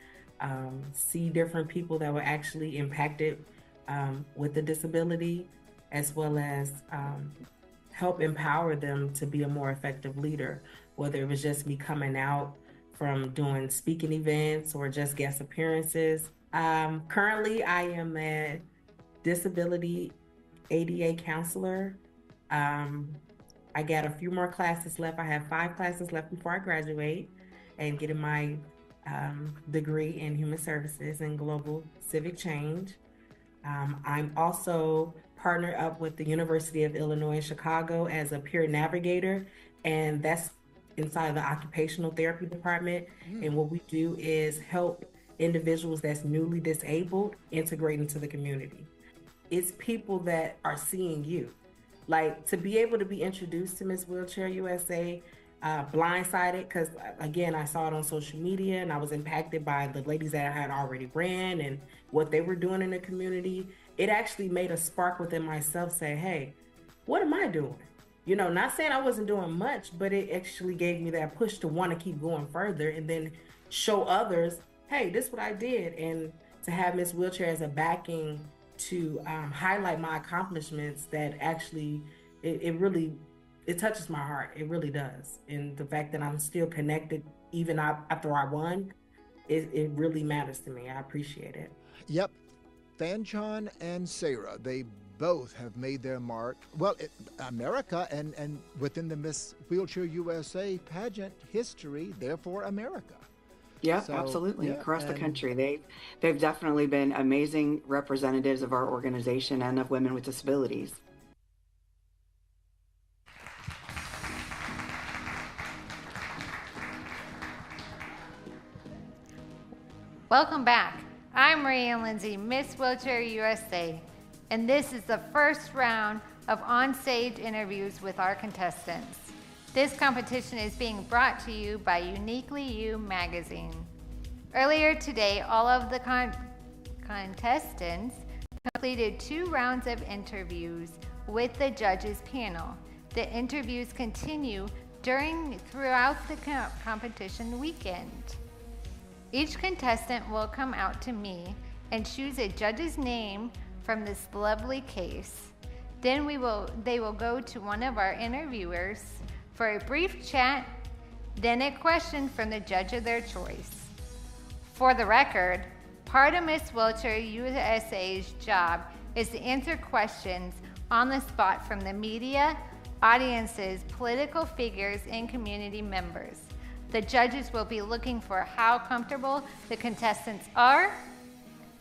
see different people that were actually impacted with a disability, as well as help empower them to be a more effective leader, whether it was just me coming out from doing speaking events or just guest appearances. Currently, I am a disability ADA counselor. I got a few more classes left. I have 5 classes left before I graduate and getting my degree in human services and global civic change. I'm also partnered up with the University of Illinois in Chicago as a peer navigator, and that's inside the occupational therapy department. And what we do is help individuals that's newly disabled integrate into the community. It's people that are seeing you. Like, to be able to be introduced to Miss Wheelchair USA, blindsided, because again, I saw it on social media and I was impacted by the ladies that I had already ran and what they were doing in the community. It actually made a spark within myself say, hey, what am I doing? Not saying I wasn't doing much, but it actually gave me that push to want to keep going further and then show others, hey, this is what I did. And to have Miss Wheelchair as a backing to highlight my accomplishments, that actually, it touches my heart. It really does. And the fact that I'm still connected even after I won, it really matters to me. I appreciate it.
Yep. Fanchon and Sarah, they both have made their mark. Well, America and within the Miss Wheelchair USA pageant history, therefore America.
Yeah, so, absolutely. Yeah, across the country. They've definitely been amazing representatives of our organization and of women with disabilities.
Welcome back. I'm Maria Lindsay, Miss Wheelchair USA and this is the first round of on-stage interviews with our contestants. This competition is being brought to you by Uniquely You magazine. Earlier today, all of the contestants completed 2 rounds of interviews with the judges panel. The interviews continue throughout the competition weekend. Each contestant will come out to me and choose a judge's name from this lovely case. Then they will go to one of our interviewers for a brief chat, then a question from the judge of their choice. For the record, part of Miss Wheelchair USA's job is to answer questions on the spot from the media, audiences, political figures, and community members. The judges will be looking for how comfortable the contestants are,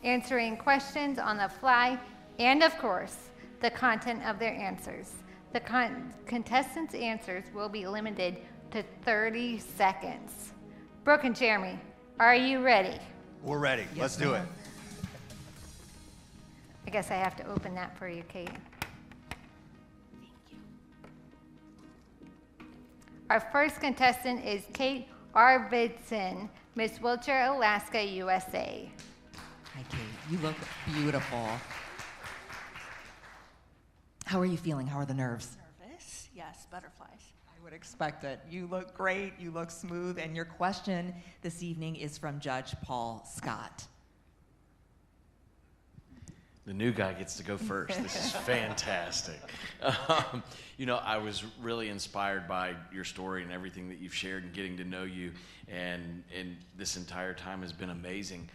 answering questions on the fly, and of course, the content of their answers. The contestants' answers will be limited to 30 seconds. Brooke and Jeremy, are you ready?
We're ready. Let's do it.
I guess I have to open that for you, Kate. Our first contestant is Kate Arvidsson, Miss Wheelchair Alaska, USA.
Hi, Kate. You look beautiful. How are you feeling? How are the nerves?
Nervous? Yes, butterflies.
I would expect it. You look great. You look smooth. And your question this evening is from Judge Paul Scott.
The new guy gets to go first. This is fantastic. You know, I was really inspired by your story and everything that you've shared and getting to know you, and this entire time has been amazing.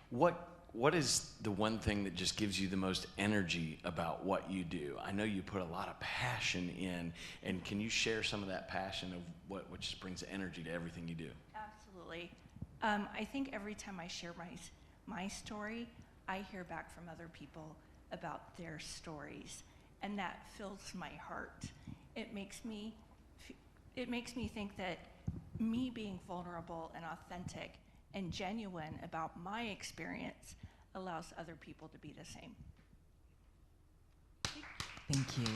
What is the one thing that just gives you the most energy about what you do? I know you put a lot of passion in, and can you share some of that passion of what just brings energy to everything you do?
Absolutely. I think every time I share my story, I hear back from other people about their stories, and that fills my heart. It makes me think that me being vulnerable and authentic and genuine about my experience allows other people to be the same.
Thank you.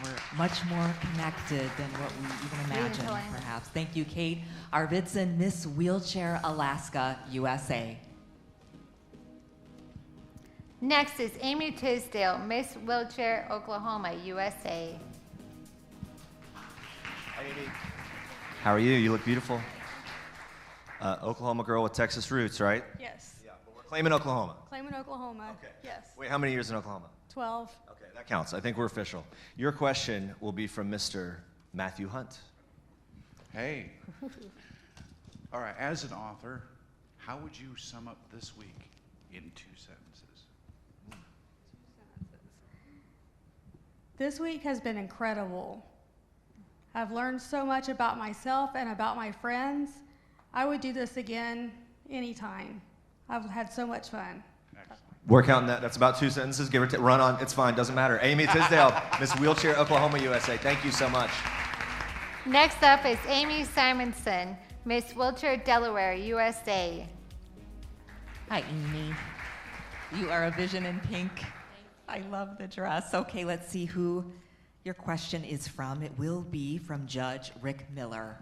We're much more connected than what we even imagined, perhaps. Thank you, Kate Arvidsson, Miss Wheelchair Alaska, USA.
Next is Amy Tisdale, Miss Wheelchair Oklahoma, USA.
Hi, Amy. How are you? You look beautiful. Oklahoma girl with Texas roots, right?
Yes.
Yeah, but we're claiming Oklahoma.
Claiming Oklahoma. Okay. Yes.
Wait, how many years in Oklahoma?
12.
Okay, that counts. I think we're official. Your question will be from Mr. Matthew Hunt.
Hey. All right, as an author, how would you sum up this week in 2 sentences?
This week has been incredible. I've learned so much about myself and about my friends. I would do this again anytime. I've had so much fun.
We're counting that. That's about 2 sentences. Give or take. Run on. It's fine. Doesn't matter. Amy Tisdale, Miss Wheelchair Oklahoma, USA. Thank you so much.
Next up is Amy Simonson, Miss Wheelchair Delaware, USA.
Hi, Amy. You are a vision in pink. I love the dress. Okay, let's see who your question is from. It will be from Judge Rick Miller.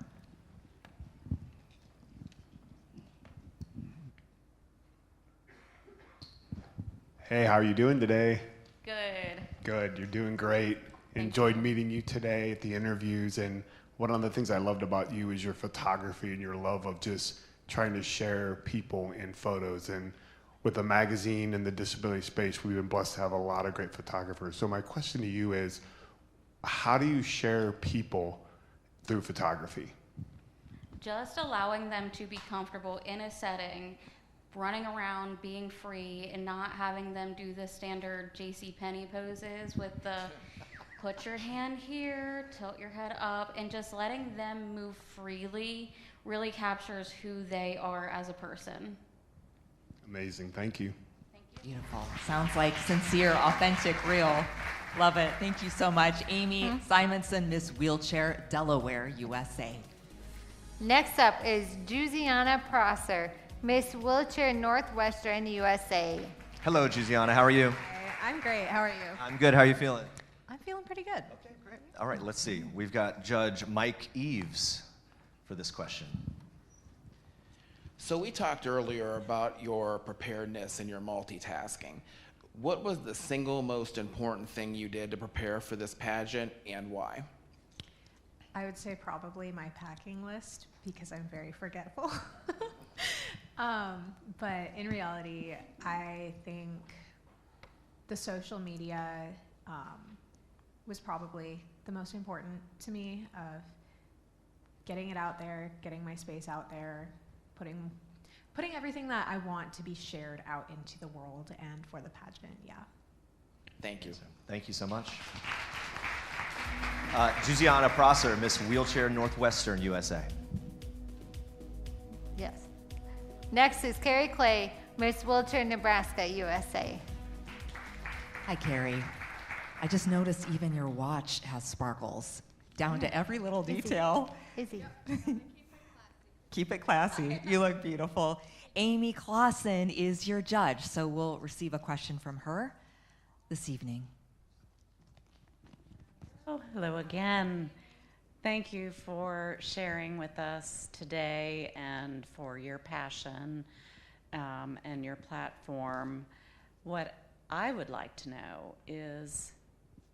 Hey, how are you doing today?
Good.
Good, you're doing great. Enjoyed meeting you today at the interviews, and one of the things I loved about you is your photography and your love of just trying to share people in photos. And with the magazine and the disability space, we've been blessed to have a lot of great photographers. So my question to you is, how do you share people through photography?
Just allowing them to be comfortable in a setting, running around, being free, and not having them do the standard JCPenney poses with the put your hand here, tilt your head up, and just letting them move freely really captures who they are as a person.
Amazing, thank you.
Beautiful. Sounds like sincere, authentic, real. Love it. Thank you so much. Amy Simonson, Miss Wheelchair Delaware, USA.
Next up is Juziana Prosser, Miss Wheelchair Northwestern, USA.
Hello, Juziana. How are you?
I'm great. How are you?
I'm good. How are you feeling?
I'm feeling pretty good.
Okay, great. All right, let's see. We've got Judge Mike Eves for this question.
So we talked earlier about your preparedness and your multitasking. What was the single most important thing you did to prepare for this pageant, and why?
I would say probably my packing list, because I'm very forgetful. But in reality, I think the social media was probably the most important to me, of getting it out there, getting my space out there, putting everything that I want to be shared out into the world and for the pageant. Yeah.
Thank you.
Thank you so much. Juziana Prosser, Miss Wheelchair Northwestern USA.
Yes. Next is Carrie Clay, Miss Wheelchair Nebraska USA.
Hi, Carrie. I just noticed even your watch has sparkles down to every little detail.
Izzy.
Keep it classy. You look beautiful. Amy Clausen is your judge, so we'll receive a question from her this evening.
Oh, hello again. Thank you for sharing with us today and for your passion and your platform. What I would like to know is,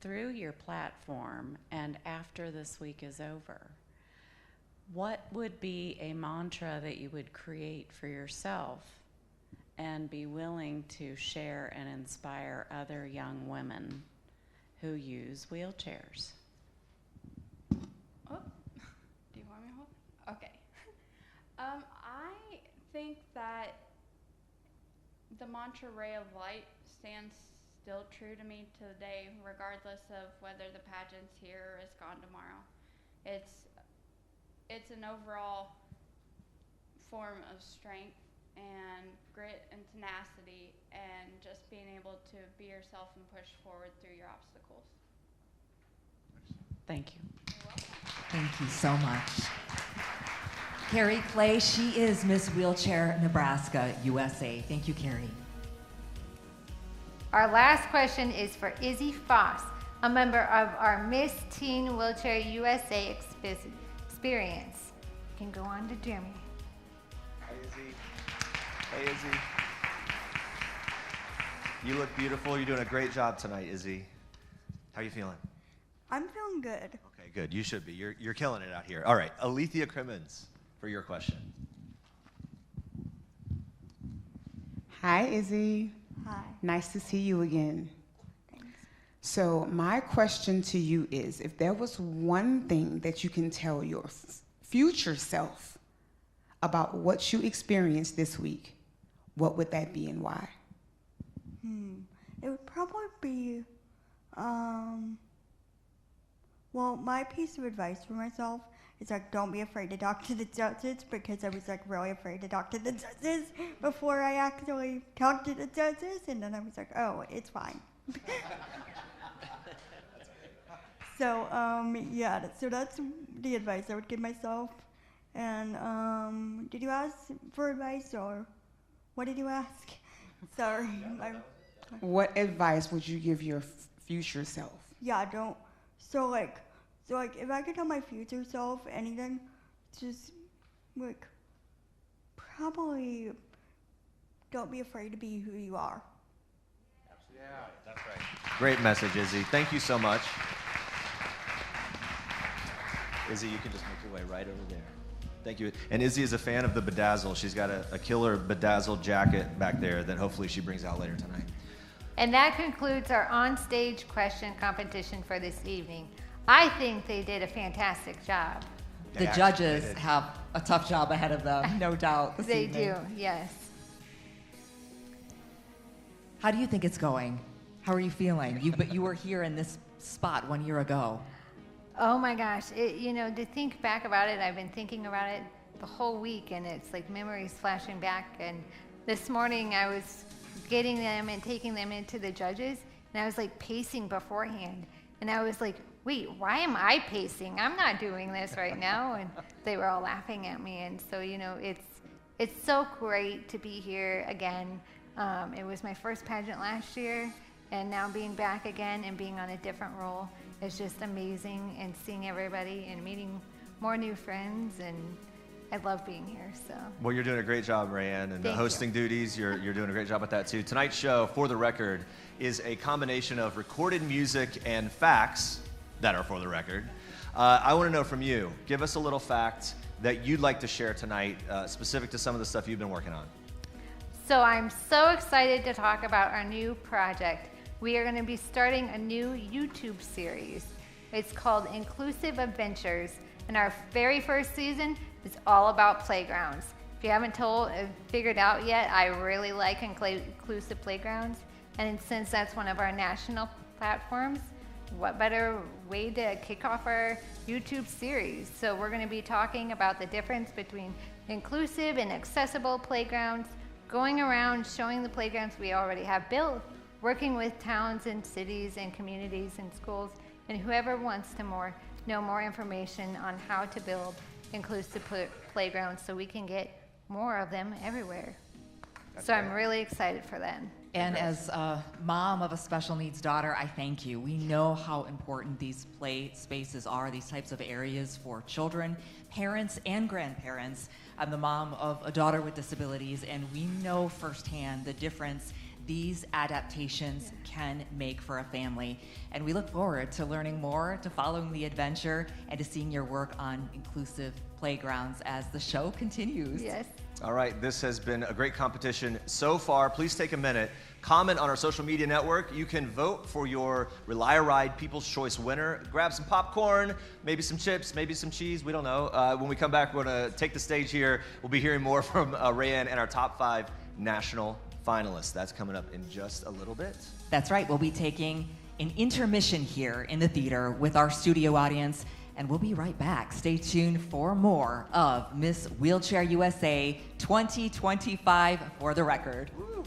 through your platform and after this week is over, what would be a mantra that you would create for yourself and be willing to share and inspire other young women who use wheelchairs?
Oh, do you want me to hold? Okay. I think that the mantra ray of light stands still true to me today, regardless of whether the pageant's here or is gone tomorrow. It's an overall form of strength and grit and tenacity, and just being able to be yourself and push forward through your obstacles.
Thank you.
Thank you so much. Carrie Clay, she is Miss Wheelchair Nebraska USA. Thank you, Carrie.
Our last question is for Izzy Foss, a member of our Miss Teen Wheelchair USA experience. You can go on to Jeremy.
Hi, Izzy. Hey, Izzy. You look beautiful. You're doing a great job tonight, Izzy. How are you feeling?
I'm feeling good.
Okay, good. You should be. You're killing it out here. All right, Alethea Crimmins for your question.
Hi, Izzy.
Hi.
Nice to see you again. Thanks. So my question to you is, if there was one thing that you can tell your future self about what you experienced this week, what would that be and why?
It would probably be, well, my piece of advice for myself is like, don't be afraid to talk to the judges, because I was like really afraid to talk to the judges before I actually talked to the judges, and then I was like, oh, it's fine. So yeah, so that's the advice I would give myself. And did you ask for advice, or what did you ask? Sorry.
What advice would you give your future self?
Yeah, don't. So like, if I could tell my future self anything, just like, probably don't be afraid to be who you are.
Yeah, that's right. Great message, Izzy. Thank you so much. Izzy, you can just make your way right over there. Thank you. And Izzy is a fan of the bedazzle. She's got a killer bedazzled jacket back there that hopefully she brings out later tonight.
And that concludes our on-stage question competition for this evening. I think they did a fantastic job.
The judges have a tough job ahead of them, no doubt.
They do, yes.
How do you think it's going? How are you feeling? You were here in this spot 1 year ago.
Oh my gosh, to think back about it, I've been thinking about it the whole week, and it's like memories flashing back. And this morning I was getting them and taking them into the judges, and I was like pacing beforehand, and I was like, wait, why am I pacing? I'm not doing this right now. And they were all laughing at me. And so, it's so great to be here again. It was my first pageant last year, And now being back again and being on a different role is just amazing, and seeing everybody and meeting more new friends, and I love being here. So.
Well, you're doing a great job, Rayanne, and the
Thank
hosting duties, you're doing a great job at that too. Tonight's show, for the record, is a combination of recorded music and facts that are for the record. I want to know from you, give us a little fact that you'd like to share tonight, specific to some of the stuff you've been working on.
So I'm so excited to talk about our new project. We are going to be starting a new YouTube series. It's called Inclusive Adventures, and our very first season is all about playgrounds. If you haven't figured out yet, I really like inclusive playgrounds, and since that's one of our national platforms, what better way to kick off our YouTube series? So we're going to be talking about the difference between inclusive and accessible playgrounds, going around showing the playgrounds we already have built, working with towns and cities and communities and schools, and whoever wants to know more information on how to build inclusive playgrounds so we can get more of them everywhere. So I'm really excited for that.
And as a mom of a special needs daughter, I thank you. We know how important these play spaces are, these types of areas for children, parents, and grandparents. I'm the mom of a daughter with disabilities, and we know firsthand the difference these adaptations can make for a family. And we look forward to learning more, to following the adventure, and to seeing your work on inclusive playgrounds as the show continues.
Yes.
All right, this has been a great competition so far. Please take a minute, comment on our social media network. You can vote for your Rely or Ride People's Choice winner. Grab some popcorn, maybe some chips, maybe some cheese, we don't know. When we come back, we're gonna take the stage here. We'll be hearing more from Rayanne and our top 5 national finalists. That's coming up in just a little bit.
That's right, we'll be taking an intermission here in the theater with our studio audience, and we'll be right back. Stay tuned for more of Miss Wheelchair USA 2025 for the record. Woo.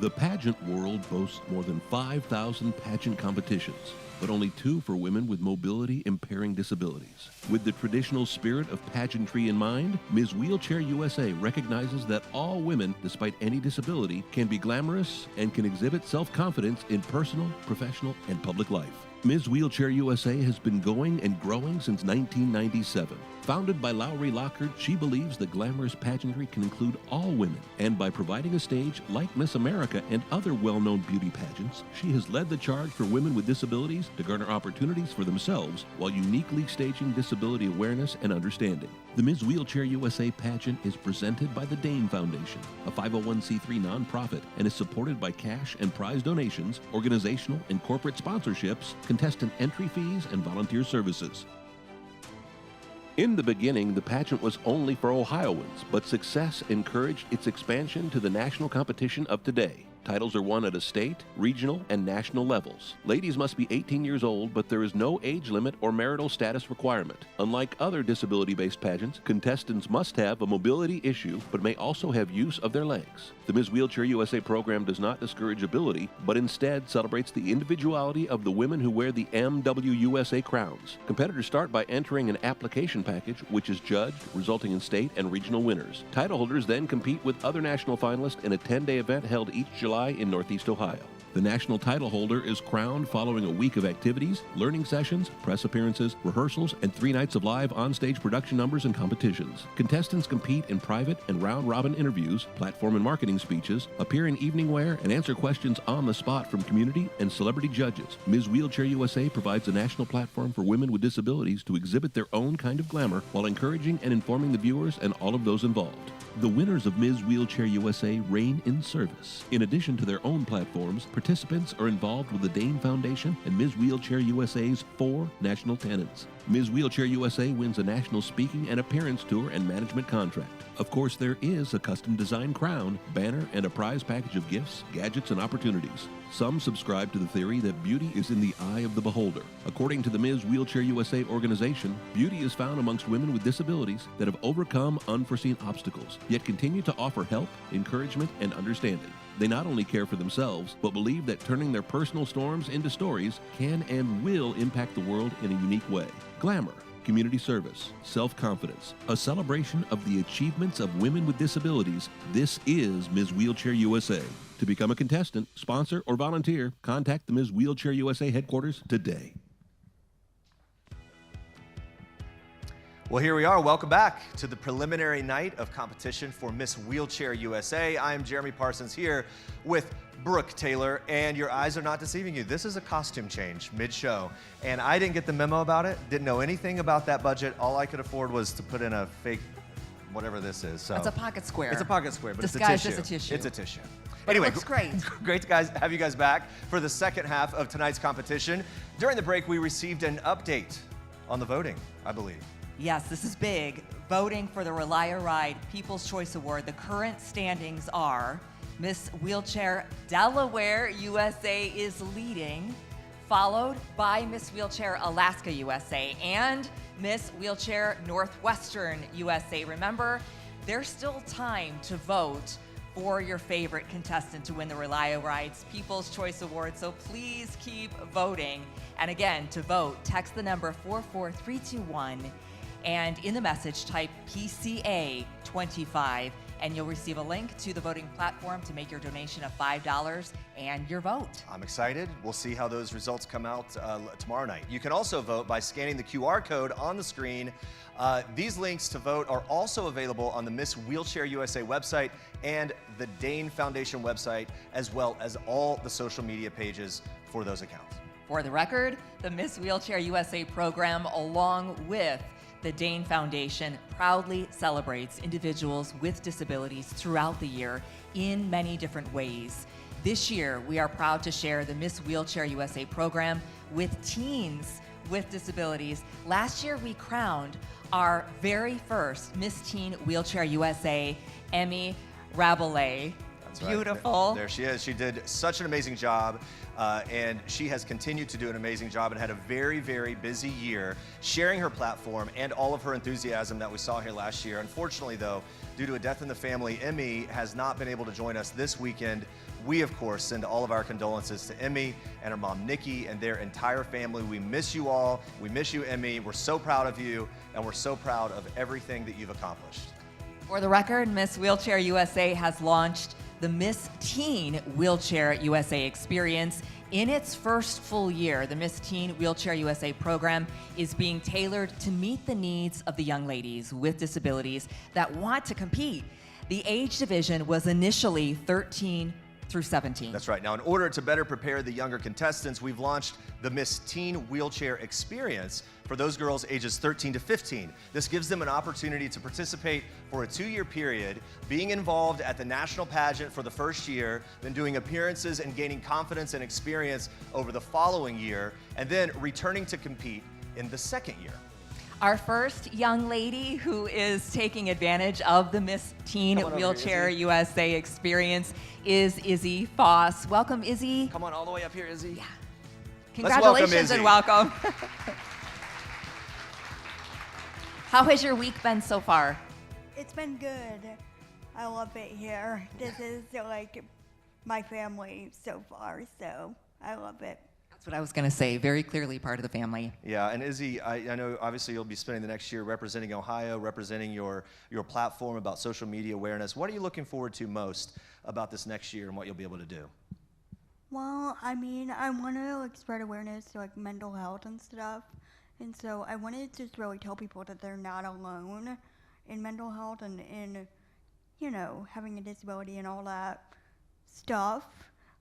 The pageant world boasts more than 5,000 pageant competitions, but only 2 for women with mobility impairing disabilities. With the traditional spirit of pageantry in mind, Ms. Wheelchair USA recognizes that all women, despite any disability, can be glamorous and can exhibit self-confidence in personal, professional, and public life. Ms. Wheelchair USA has been going and growing since 1997. Founded by Lowry Lockhart, she believes that glamorous pageantry can include all women, and by providing a stage like Miss America and other well-known beauty pageants, she has led the charge for women with disabilities to garner opportunities for themselves while uniquely staging disability awareness and understanding. The Ms. Wheelchair USA pageant is presented by the Dane Foundation, a 501c3 nonprofit, and is supported by cash and prize donations, organizational and corporate sponsorships, contestant entry fees, and volunteer services. In the beginning, the pageant was only for Ohioans, but success encouraged its expansion to the national competition of today. Titles are won at a state, regional, and national levels. Ladies must be 18 years old, but there is no age limit or marital status requirement. Unlike other disability-based pageants, contestants must have a mobility issue, but may also have use of their legs. The Ms. Wheelchair USA program does not discourage ability, but instead celebrates the individuality of the women who wear the MWUSA crowns. Competitors start by entering an application package, which is judged, resulting in state and regional winners. Title holders then compete with other national finalists in a 10-day event held each July in Northeast Ohio. The national title holder is crowned following a week of activities, learning sessions, press appearances, rehearsals, and 3 nights of live on-stage production numbers and competitions. Contestants compete in private and round-robin interviews, platform and marketing speeches, appear in evening wear, and answer questions on the spot from community and celebrity judges. Ms. Wheelchair USA provides a national platform for women with disabilities to exhibit their own kind of glamour while encouraging and informing the viewers and all of those involved. The winners of Ms. Wheelchair USA reign in service. In addition to their own platforms, participants are involved with the Dane Foundation and Ms. Wheelchair USA's 4 national tenants. Ms. Wheelchair USA wins a national speaking and appearance tour and management contract. Of course, there is a custom-designed crown, banner, and a prize package of gifts, gadgets, and opportunities. Some subscribe to the theory that beauty is in the eye of the beholder. According to the Ms. Wheelchair USA organization, beauty is found amongst women with disabilities that have overcome unforeseen obstacles, yet continue to offer help, encouragement, and understanding. They not only care for themselves, but believe that turning their personal storms into stories can and will impact the world in a unique way. Glamour, community service, self-confidence, a celebration of the achievements of women with disabilities. This is Ms. Wheelchair USA. To become a contestant, sponsor, or volunteer, contact the Ms. Wheelchair USA headquarters today.
Well, here we are. Welcome back to the preliminary night of competition for Miss Wheelchair USA. I am Jeremy Parsons here with Brooke Taylor, and your eyes are not deceiving you. This is a costume change mid-show, and I didn't get the memo about it, didn't know anything about that budget. All I could afford was to put in a fake, whatever this is. So
it's a pocket square.
It's a pocket square, but
disguised
it's a tissue.
as a tissue.
It's a tissue.
But
anyway,
it looks great.
Great to have you guys back for the second half of tonight's competition. During the break, we received an update on the voting, I believe.
Yes, this is big. Voting for the Rely or Ride People's Choice Award. The current standings are Miss Wheelchair Delaware USA is leading, followed by Miss Wheelchair Alaska USA and Miss Wheelchair Northwestern USA. Remember, there's still time to vote for your favorite contestant to win the Rely or Ride's People's Choice Award, so please keep voting. And again, to vote, text the number 44321, and in the message type PCA 25, and you'll receive a link to the voting platform to make your donation of $5 and your vote.
I'm excited. We'll see how those results come out tomorrow night. You can also vote by scanning the QR code on the screen. These links to vote are also available on the Miss Wheelchair USA website and the Dane Foundation website, as well as all the social media pages for those accounts.
For the record, the Miss Wheelchair USA program, along with the Dane Foundation, proudly celebrates individuals with disabilities throughout the year in many different ways. This year, we are proud to share the Miss Wheelchair USA program with teens with disabilities. Last year, we crowned our very first Miss Teen Wheelchair USA, Emmy Rabelais.
That's right.
Beautiful.
There she is. She did such an amazing job, and she has continued to do an amazing job and had a very, very busy year sharing her platform and all of her enthusiasm that we saw here last year. Unfortunately, though, due to a death in the family, Emmy has not been able to join us this weekend. We, of course, send all of our condolences to Emmy and her mom, Nikki, and their entire family. We miss you all. We miss you, Emmy. We're so proud of you, and we're so proud of everything that you've accomplished.
For the record, Miss Wheelchair USA has launched the Miss Teen Wheelchair USA Experience. In its first full year, the Miss Teen Wheelchair USA program is being tailored to meet the needs of the young ladies with disabilities that want to compete. The age division was initially 13 through 17.
That's right. Now, in order to better prepare the younger contestants, we've launched the Miss Teen Wheelchair Experience for those girls ages 13 to 15. This gives them an opportunity to participate for a 2-year period, being involved at the national pageant for the first year, then doing appearances and gaining confidence and experience over the following year, and then returning to compete in the second year.
Our first young lady who is taking advantage of the Miss Teen Wheelchair USA Experience is Izzy Foss. Welcome, Izzy.
Come on all the way up here, Izzy. Yeah.
Congratulations and welcome. How has your week been so far?
It's been good. I love it here. This is like my family so far, so I love it.
That's what I was going to say. Very clearly part of the family.
Yeah, and Izzy, I know obviously you'll be spending the next year representing Ohio, representing your platform about social media awareness. What are you looking forward to most about this next year and what you'll be able to do?
Well, I mean, I want to like spread awareness to like mental health and stuff. And so I wanted to just really tell people that they're not alone in mental health and in, you know, having a disability and all that stuff.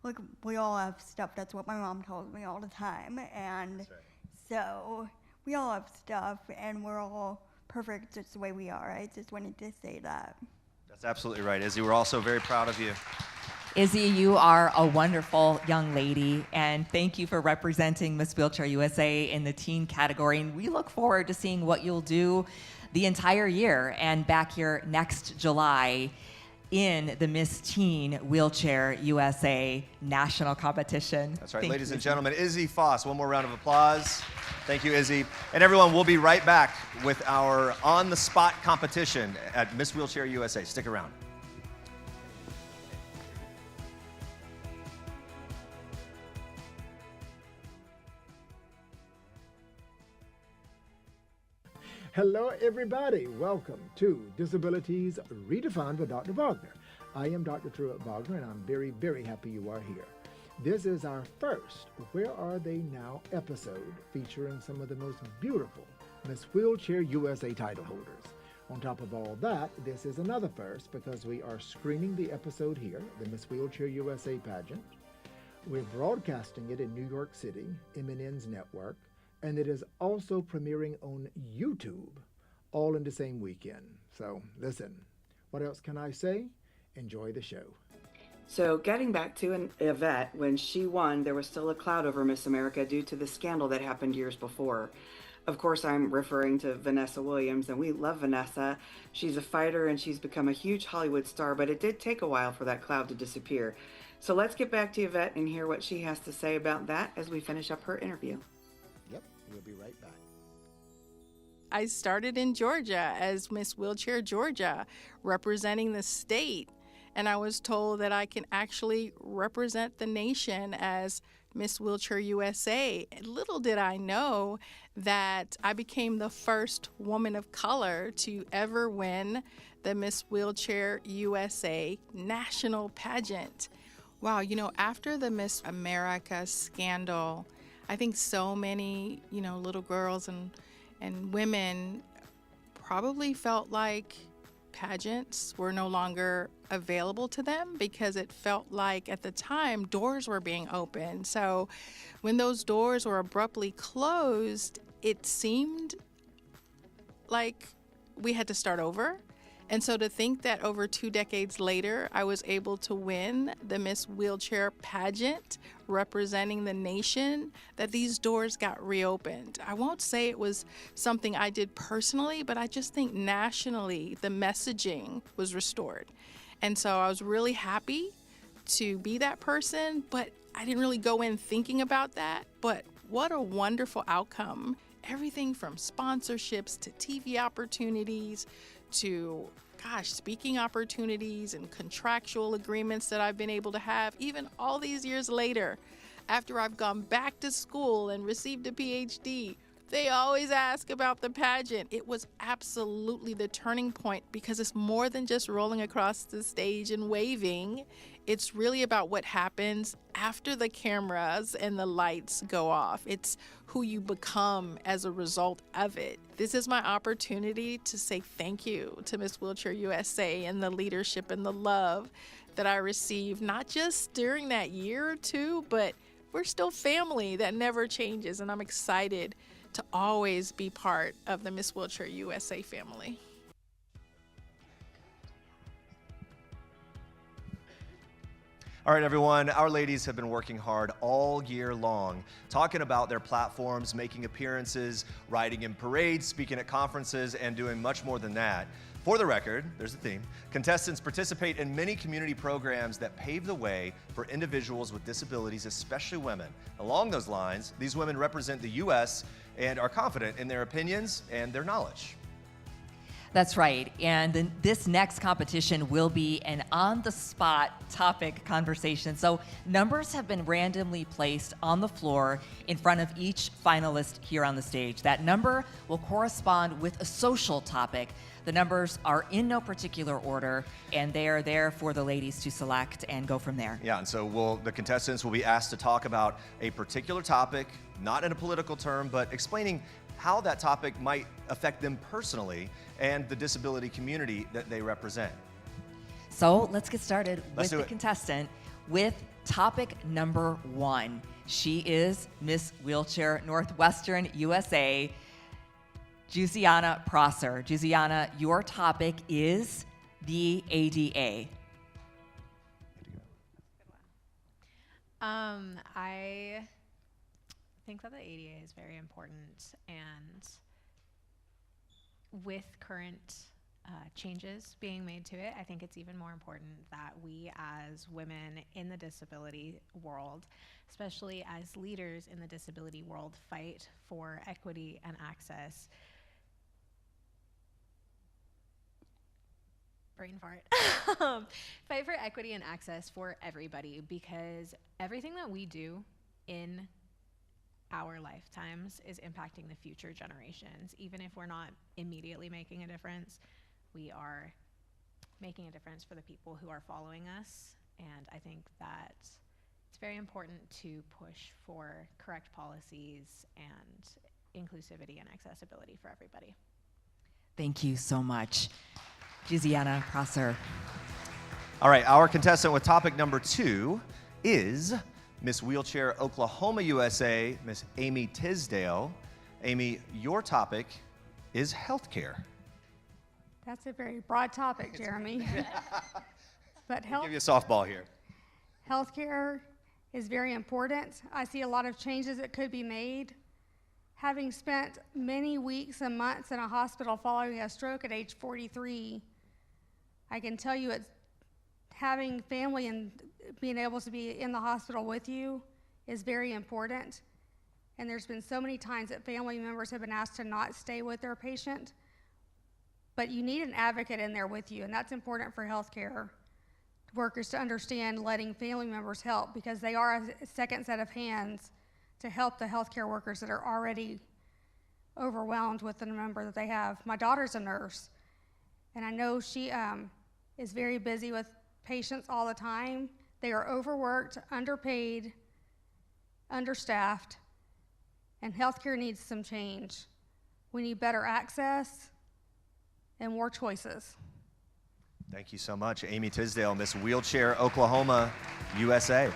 Like, we all have stuff. That's what my mom tells me all the time. And so we all have stuff, and we're all perfect just the way we are. I just wanted to say that.
That's absolutely right, Izzy. We're also very proud of you.
Izzy, you are a wonderful young lady, and thank you for representing Miss Wheelchair USA in the teen category. And we look forward to seeing what you'll do the entire year and back here next July in the Miss Teen Wheelchair USA National Competition.
That's right,
Thank
ladies
you,
and
Izzy.
gentlemen, Izzy Foss. One more round of applause. Thank you, Izzy. And everyone, we'll be right back with our on-the-spot competition at Miss Wheelchair USA. Stick around.
Hello, everybody. Welcome to Disabilities Redefined with Dr. Wagner. I am Dr. Truett Wagner, and I'm very, very happy you are here. This is our first Where Are They Now episode featuring some of the most beautiful Miss Wheelchair USA title holders. On top of all that, this is another first because we are screening the episode here, the Miss Wheelchair USA pageant. We're broadcasting it in New York City, MNN's network, and it is also premiering on YouTube, all in the same weekend. So listen, what else can I say? Enjoy the show.
So getting back to Yvette, when she won, there was still a cloud over Miss America due to the scandal that happened years before. Of course, I'm referring to Vanessa Williams, and we love Vanessa. She's a fighter, and she's become a huge Hollywood star, but it did take a while for that cloud to disappear. So let's get back to Yvette and hear what she has to say about that as we finish up her interview.
Yep, we'll be right back.
I started in Georgia as Miss Wheelchair Georgia, representing the state. And I was told that I can actually represent the nation as Miss Wheelchair USA. Little did I know that I became the first woman of color to ever win the Miss Wheelchair USA national pageant. Wow, you know, after the Miss America scandal, I think so many, you know, little girls and women probably felt like pageants were no longer available to them because it felt like at the time doors were being opened. So when those doors were abruptly closed, it seemed like we had to start over. And so to think that over 2 decades later, I was able to win the Miss Wheelchair pageant representing the nation, that these doors got reopened. I won't say it was something I did personally, but I just think nationally the messaging was restored. And so I was really happy to be that person, but I didn't really go in thinking about that. But what a wonderful outcome. Everything from sponsorships to TV opportunities to, speaking opportunities and contractual agreements that I've been able to have, even all these years later, after I've gone back to school and received a PhD. They always ask about the pageant. It was absolutely the turning point because it's more than just rolling across the stage and waving. It's really about what happens after the cameras and the lights go off. It's who you become as a result of it. This is my opportunity to say thank you to Miss Wheelchair USA and the leadership and the love that I received, not just during that year or two, but we're still family that never changes, and I'm excited to always be part of the Miss Wheelchair USA family.
All right, everyone, our ladies have been working hard all year long, talking about their platforms, making appearances, riding in parades, speaking at conferences, and doing much more than that. For the record, there's a theme. Contestants participate in many community programs that pave the way for individuals with disabilities, especially women. Along those lines, these women represent the U.S. and are confident in their opinions and their knowledge.
That's right. And this next competition will be an on-the-spot topic conversation. So numbers have been randomly placed on the floor in front of each finalist here on the stage. That number will correspond with a social topic. The numbers are in no particular order, and they are there for the ladies to select and go from there.
Yeah, and so the contestants will be asked to talk about a particular topic, not in a political term, but explaining how that topic might affect them personally and the disability community that they represent.
So let's get started
Let's
with
do
the
it.
contestant with topic number 1. She is Miss Wheelchair Northwestern USA, Juziana Prosser. Juziana, your topic is the ADA.
I think that the ADA is very important, and with current changes being made to it, I think it's even more important that we as women in the disability world, especially as leaders in the disability world, fight for equity and access. Brain fart. Fight for equity and access for everybody, because everything that we do in our lifetimes is impacting the future generations. Even if we're not immediately making a difference, we are making a difference for the people who are following us. And I think that it's very important to push for correct policies and inclusivity and accessibility for everybody.
Thank you so much, Juziana Prosser.
All right, our contestant with topic number 2 is Miss Wheelchair Oklahoma USA, Miss Amy Tisdale. Amy, your topic is healthcare.
That's a very broad topic, Jeremy. But
I'll give you a softball here.
healthcare is very important. I see a lot of changes that could be made. Having spent many weeks and months in a hospital following a stroke at age 43, I can tell you it's having family and being able to be in the hospital with you is very important. And there's been so many times that family members have been asked to not stay with their patient, but you need an advocate in there with you, and that's important for healthcare workers to understand letting family members help, because they are a second set of hands to help the healthcare workers that are already overwhelmed with the number that they have. My daughter's a nurse, and I know she is very busy with patients all the time. They are overworked, underpaid, understaffed, and healthcare needs some change. We need better access and more choices.
Thank you so much, Amy Tisdale, Miss Wheelchair Oklahoma USA.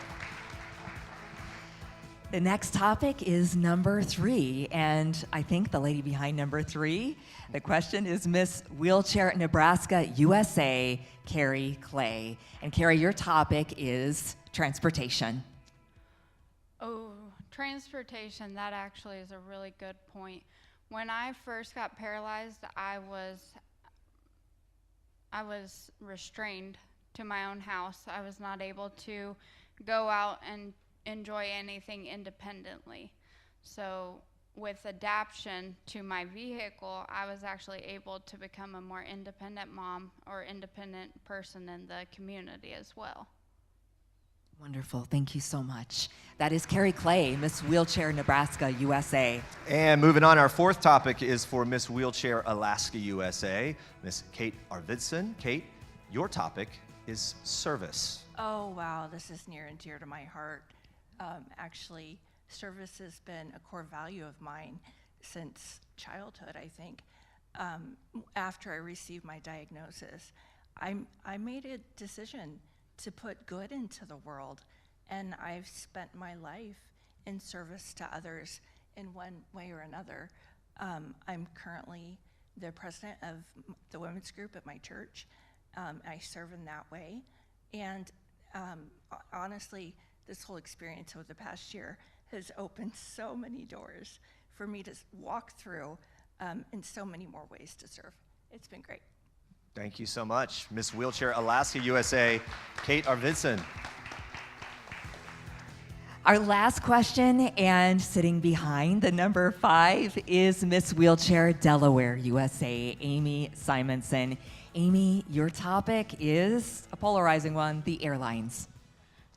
The next topic is number 3, and I think the lady behind number 3, the question is Miss Wheelchair Nebraska USA, Carrie Clay. And Carrie, your topic is transportation.
Oh, transportation, that actually is a really good point. When I first got paralyzed, I was restrained to my own house. I was not able to go out and enjoy anything independently. So with adaptation to my vehicle, I was actually able to become a more independent mom or independent person in the community as well.
Wonderful. Thank you so much. That is Carrie Clay, Miss Wheelchair Nebraska, USA.
And moving on, our fourth topic is for Miss Wheelchair Alaska, USA, Miss Kate Arvidsson. Kate, your topic is service.
Oh, wow, this is near and dear to my heart. Actually, service has been a core value of mine since childhood, I think. After I received my diagnosis, I made a decision to put good into the world, and I've spent my life in service to others in one way or another. I'm currently the president of the women's group at my church. I serve in that way, and honestly, this whole experience over the past year has opened so many doors for me to walk through in so many more ways to serve. It's been great.
Thank you so much. Miss Wheelchair Alaska, USA, Kate Arvidsson.
Our last question, and sitting behind the number 5, is Miss Wheelchair Delaware, USA, Amy Simonson. Amy, your topic is a polarizing one, the airlines.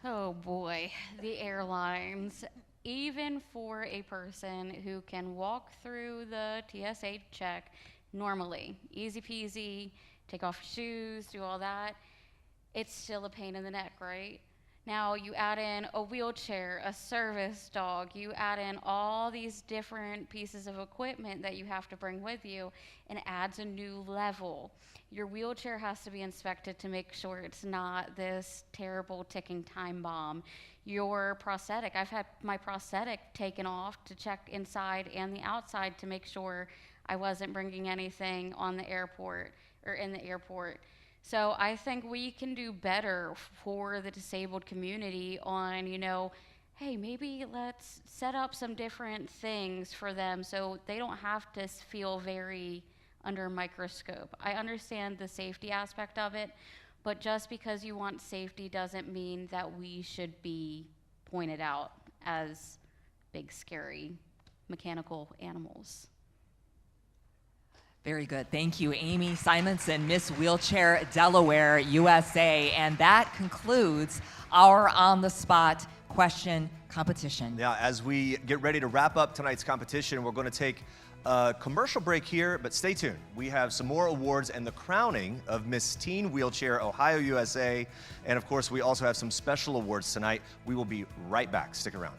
Oh boy, the airlines. Even for a person who can walk through the TSA check normally, easy peasy, take off your shoes, do all that, it's still a pain in the neck, right? Now you add in a wheelchair, a service dog, you add in all these different pieces of equipment that you have to bring with you, and it adds a new level. Your wheelchair has to be inspected to make sure it's not this terrible ticking time bomb. Your prosthetic, I've had my prosthetic taken off to check inside and the outside to make sure I wasn't bringing anything on the airport or in the airport. So I think we can do better for the disabled community on, hey, maybe let's set up some different things for them so they don't have to feel very under a microscope. I understand the safety aspect of it, but just because you want safety doesn't mean that we should be pointed out as big, scary, mechanical animals.
Very good. Thank you, Amy Simonson, Miss Wheelchair Delaware, USA. And that concludes our on-the-spot question competition.
Now, as we get ready to wrap up tonight's competition, we're going to take a commercial break here, but stay tuned. We have some more awards and the crowning of Miss Teen Wheelchair Ohio, USA. And of course, we also have some special awards tonight. We will be right back. Stick around.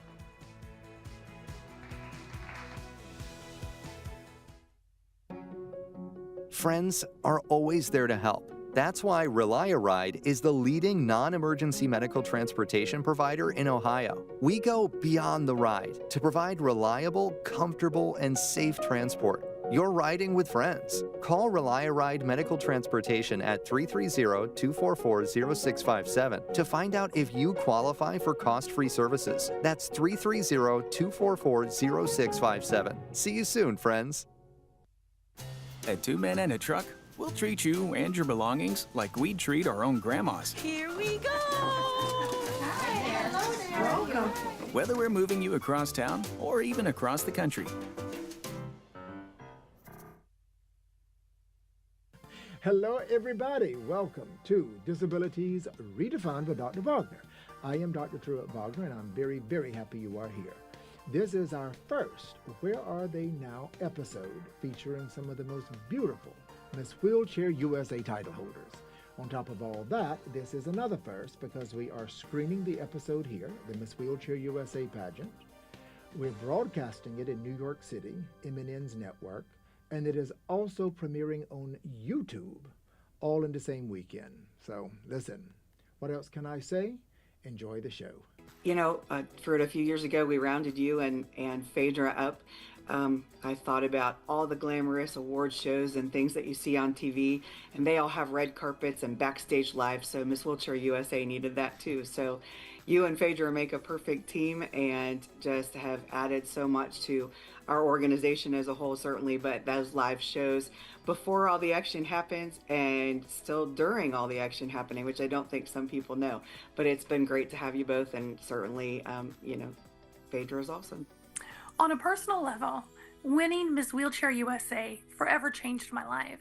Friends are always there to help. That's why Rely-A-Ride is the leading non-emergency medical transportation provider in Ohio. We go beyond the ride to provide reliable, comfortable, and safe transport. You're riding with friends. Call Rely-A-Ride Medical Transportation at 330-244-0657 to find out if you qualify for cost-free services. That's 330-244-0657. See you soon, friends.
At 2 Men and a Truck, we'll treat you and your belongings like we'd treat our own grandmas.
Here we go! Hi, hello there.
Welcome. Whether we're moving you across town or even across the country.
Hello, everybody. Welcome to Disabilities Redefined with Dr. Wagner. I am Dr. Truett Wagner, and I'm very, very happy you are here. This is our first Where Are They Now episode featuring some of the most beautiful Miss Wheelchair USA title holders. On top of all that, this is another first because we are screening the episode here, the Miss Wheelchair USA pageant. We're broadcasting it in New York City, MNN's network, and it is also premiering on YouTube, all in the same weekend. So listen, what else can I say? Enjoy the show.
You know, Truett, a few years ago, we rounded you and Phaedra up I thought about all the glamorous award shows and things that you see on TV, and they all have red carpets and backstage live, so Miss Wheelchair USA needed that too. So you and Phaedra make a perfect team and just have added so much to our organization as a whole, certainly, but those live shows before all the action happens and still during all the action happening, which I don't think some people know. But it's been great to have you both, and certainly, Phaedra is awesome.
On a personal level, winning Miss Wheelchair USA forever changed my life.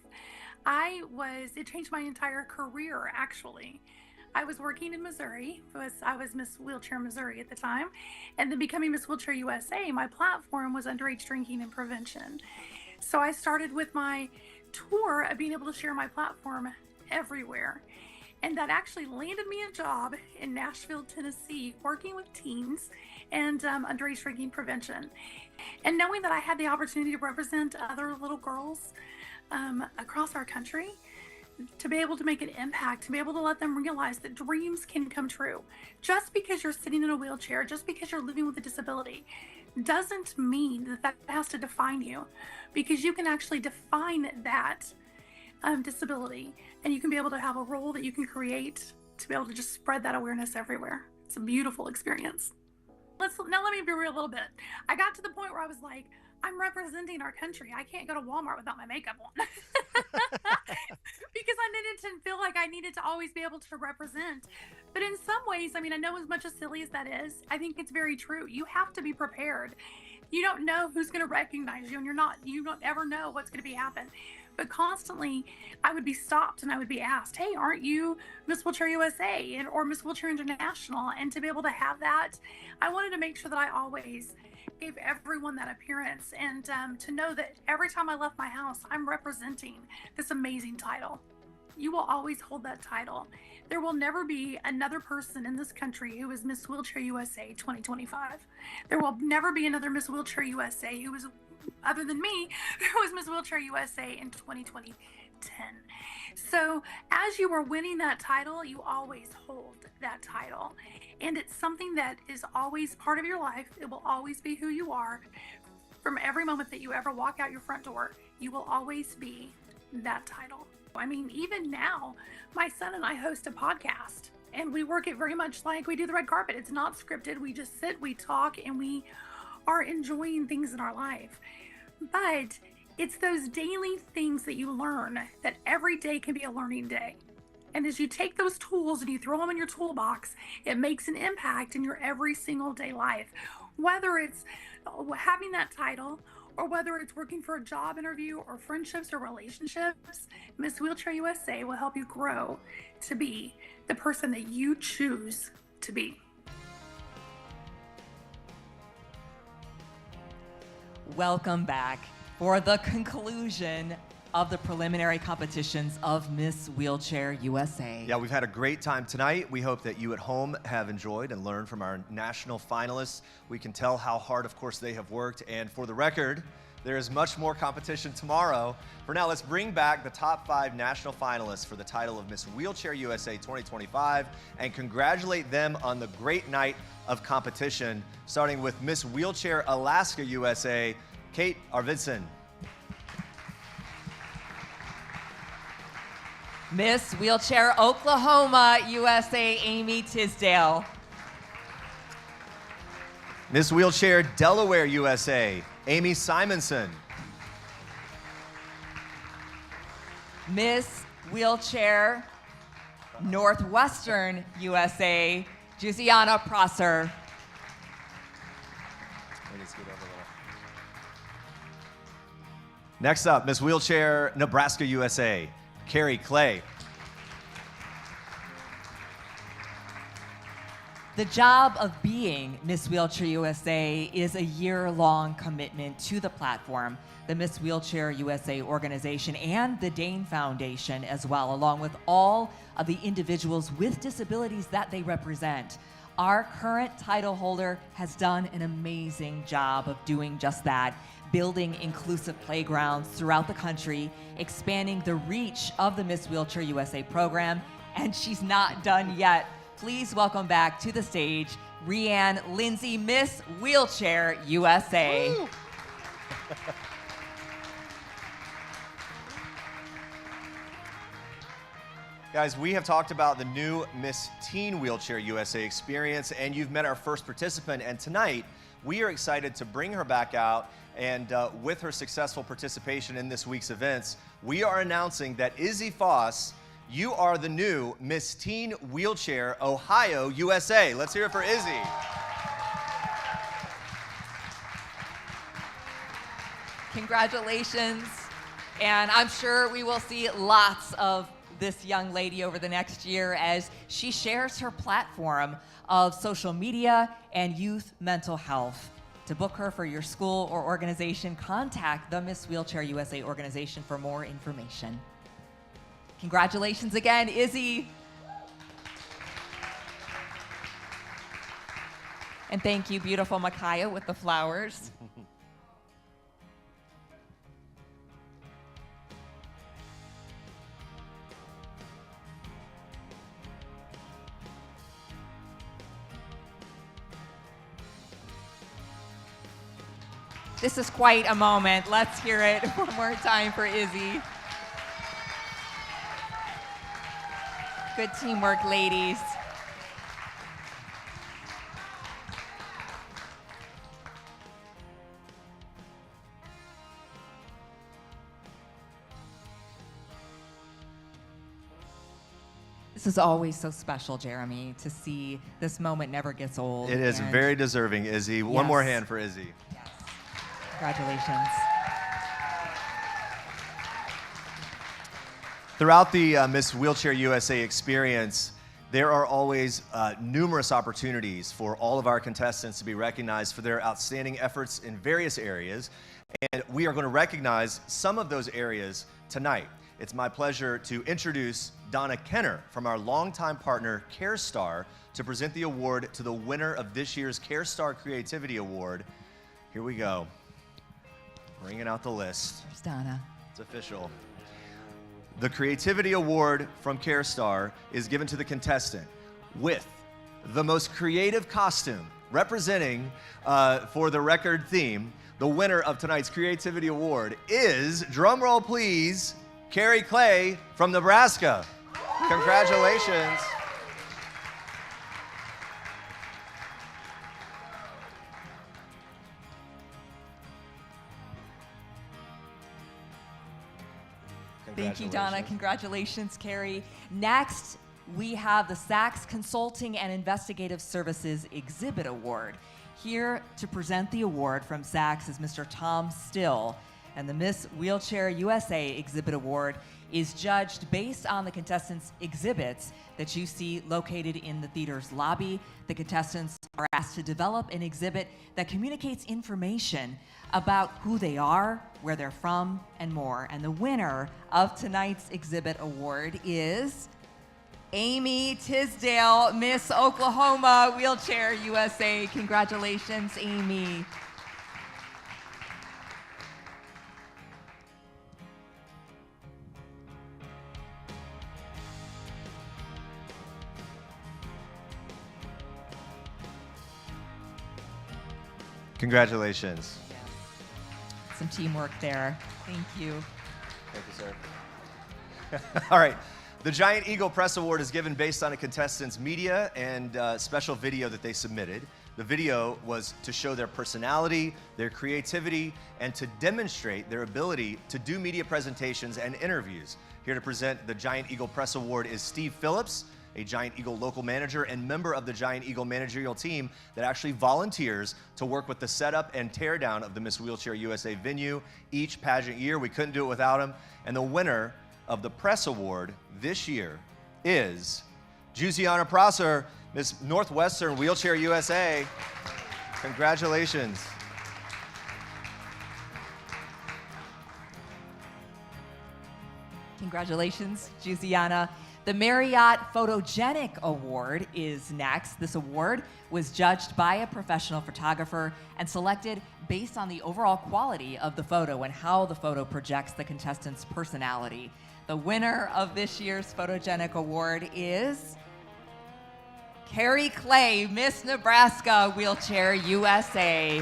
It changed my entire career, actually. I was working in Missouri. I was Miss Wheelchair Missouri at the time. And then becoming Miss Wheelchair USA, my platform was underage drinking and prevention. So I started with my tour of being able to share my platform everywhere. And that actually landed me a job in Nashville, Tennessee, working with teens and underage drinking prevention. And knowing that I had the opportunity to represent other little girls across our country, to be able to make an impact, to be able to let them realize that dreams can come true. Just because you're sitting in a wheelchair, just because you're living with a disability, doesn't mean that that has to define you, because you can actually define that disability, and you can be able to have a role that you can create to be able to just spread that awareness everywhere. It's a beautiful experience. Now let me be real a little bit. I got to the point where I was like, I'm representing our country. I can't go to Walmart without my makeup on. Because I needed to feel like I needed to always be able to represent. But in some ways, I mean, I know as much as silly as that is, I think it's very true. You have to be prepared. You don't know who's going to recognize you, and you don't ever know what's going to be happen. But constantly, I would be stopped and I would be asked, hey, aren't you Miss Wheelchair USA or Miss Wheelchair International? And to be able to have that, I wanted to make sure that I always gave everyone that appearance, and to know that every time I left my house, I'm representing this amazing title. You will always hold that title. There will never be another person in this country who is Miss Wheelchair USA 2025. There will never be another Miss Wheelchair USA who is, other than me, who was Miss Wheelchair USA in 2010. So as you are winning that title, you always hold that title. And it's something that is always part of your life. It will always be who you are. From every moment that you ever walk out your front door, you will always be that title. I mean, even now, my son and I host a podcast, and we work it very much like we do the red carpet. It's not scripted. We just sit, we talk, and we are enjoying things in our life. But it's those daily things that you learn that every day can be a learning day. And as you take those tools and you throw them in your toolbox, it makes an impact in your every single day life. Whether it's having that title, or whether it's working for a job interview or friendships or relationships, Miss Wheelchair USA will help you grow to be the person that you choose to be.
Welcome back for the conclusion of the preliminary competitions of Miss Wheelchair USA.
Yeah, we've had a great time tonight. We hope that you at home have enjoyed and learned from our national finalists. We can tell how hard, of course, they have worked. And for the record, there is much more competition tomorrow. For now, let's bring back the top 5 national finalists for the title of Miss Wheelchair USA 2025 and congratulate them on the great night of competition, starting with Miss Wheelchair Alaska USA, Kate Arvidsson.
Miss Wheelchair Oklahoma USA, Amy Tisdale.
Miss Wheelchair Delaware USA, Amy Simonson.
Miss Wheelchair Northwestern USA, Jusiana Prosser.
Next up, Miss Wheelchair Nebraska USA, Carrie Clay.
The job of being Miss Wheelchair USA is a year-long commitment to the platform, the Miss Wheelchair USA organization, and the Dane Foundation as well, along with all of the individuals with disabilities that they represent. Our current title holder has done an amazing job of doing just that, building inclusive playgrounds throughout the country, expanding the reach of the Miss Wheelchair USA program, and she's not done yet. Please welcome back to the stage, Rhiann Lindsay, Miss Wheelchair USA.
Woo. Guys, we have talked about the new Miss Teen Wheelchair USA experience, and you've met our first participant. And tonight, we are excited to bring her back out. And with her successful participation in this week's events, we are announcing that Izzy Foss, you are the new Miss Teen Wheelchair Ohio USA. Let's hear it for Izzy.
Congratulations. And I'm sure we will see lots of this young lady over the next year as she shares her platform of social media and youth mental health. To book her for your school or organization, contact the Miss Wheelchair USA organization for more information. Congratulations again, Izzy. And thank you, beautiful Micaiah, with the flowers. This is quite a moment. Let's hear it one more time for Izzy. Good teamwork, ladies. This is always so special, Jeremy, to see this moment never gets old.
It is very deserving, Izzy. One more hand for Izzy.
Yes. Congratulations.
Throughout the Miss Wheelchair USA experience, there are always numerous opportunities for all of our contestants to be recognized for their outstanding efforts in various areas, and we are going to recognize some of those areas tonight. It's my pleasure to introduce Donna Kenner from our longtime partner, CareStar, to present the award to the winner of this year's CareStar Creativity Award. Here we go. Bringing out the list.
There's Donna.
It's official. The Creativity Award from CareStar is given to the contestant with the most creative costume representing for the record theme. The winner of tonight's Creativity Award is, drumroll please, Carrie Clay from Nebraska. Congratulations.
Thank you, Donna. Congratulations, Carrie. Next, we have the Sachs Consulting and Investigative Services Exhibit Award. Here to present the award from Sachs is Mr. Tom Still, and the Miss Wheelchair USA Exhibit Award is judged based on the contestants' exhibits that you see located in the theater's lobby. The contestants are asked to develop an exhibit that communicates information about who they are, where they're from, and more. And the winner of tonight's exhibit award is Amy Tisdale, Miss Oklahoma Wheelchair USA. Congratulations, Amy.
Congratulations.
Some teamwork there. Thank you.
Thank you, sir. All right. The Giant Eagle Press Award is given based on a contestant's media and special video that they submitted. The video was to show their personality, their creativity, and to demonstrate their ability to do media presentations and interviews. Here to present the Giant Eagle Press Award is Steve Phillips, a Giant Eagle local manager and member of the Giant Eagle managerial team that actually volunteers to work with the setup and teardown of the Miss Wheelchair USA venue each pageant year. We couldn't do it without him. And the winner of the Press Award this year is Jusiana Prosser, Miss Northwestern Wheelchair USA. Congratulations.
Congratulations, Jusiana. The Marriott Photogenic Award is next. This award was judged by a professional photographer and selected based on the overall quality of the photo and how the photo projects the contestant's personality. The winner of this year's Photogenic Award is Carrie Clay, Miss Nebraska Wheelchair USA.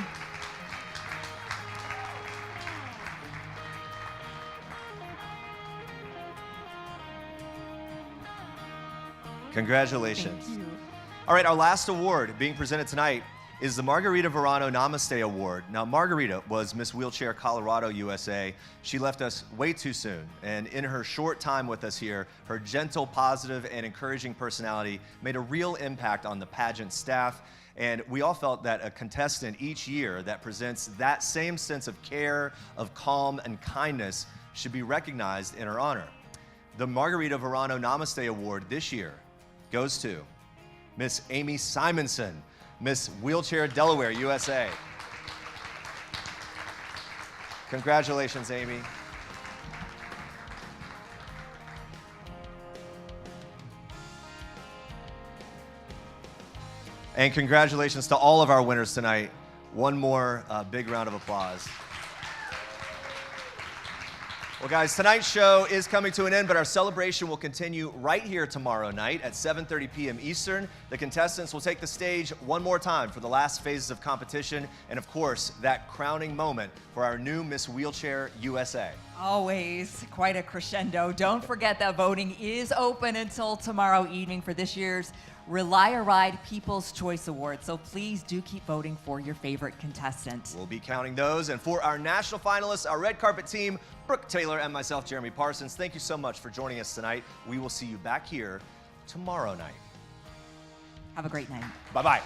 Congratulations.
Thank you.
All right, our last award being presented tonight is the Margarita Verano Namaste Award. Now, Margarita was Miss Wheelchair Colorado USA. She left us way too soon, and in her short time with us here, her gentle, positive, and encouraging personality made a real impact on the pageant staff, and we all felt that a contestant each year that presents that same sense of care, of calm, and kindness should be recognized in her honor. The Margarita Verano Namaste Award this year goes to Miss Amy Simonson, Miss Wheelchair Delaware, USA. Congratulations, Amy. And congratulations to all of our winners tonight. One more big round of applause. Well, guys, tonight's show is coming to an end, but our celebration will continue right here tomorrow night at 7:30 p.m. Eastern. The contestants will take the stage one more time for the last phases of competition, and of course, that crowning moment for our new Miss Wheelchair USA.
Always quite a crescendo. Don't forget that voting is open until tomorrow evening for this year's Rely or Ride People's Choice Award. So please do keep voting for your favorite contestant.
We'll be counting those. And for our national finalists, our red carpet team, Brooke Taylor and myself, Jeremy Parsons, thank you so much for joining us tonight. We will see you back here tomorrow night.
Have a great night.
Bye-bye.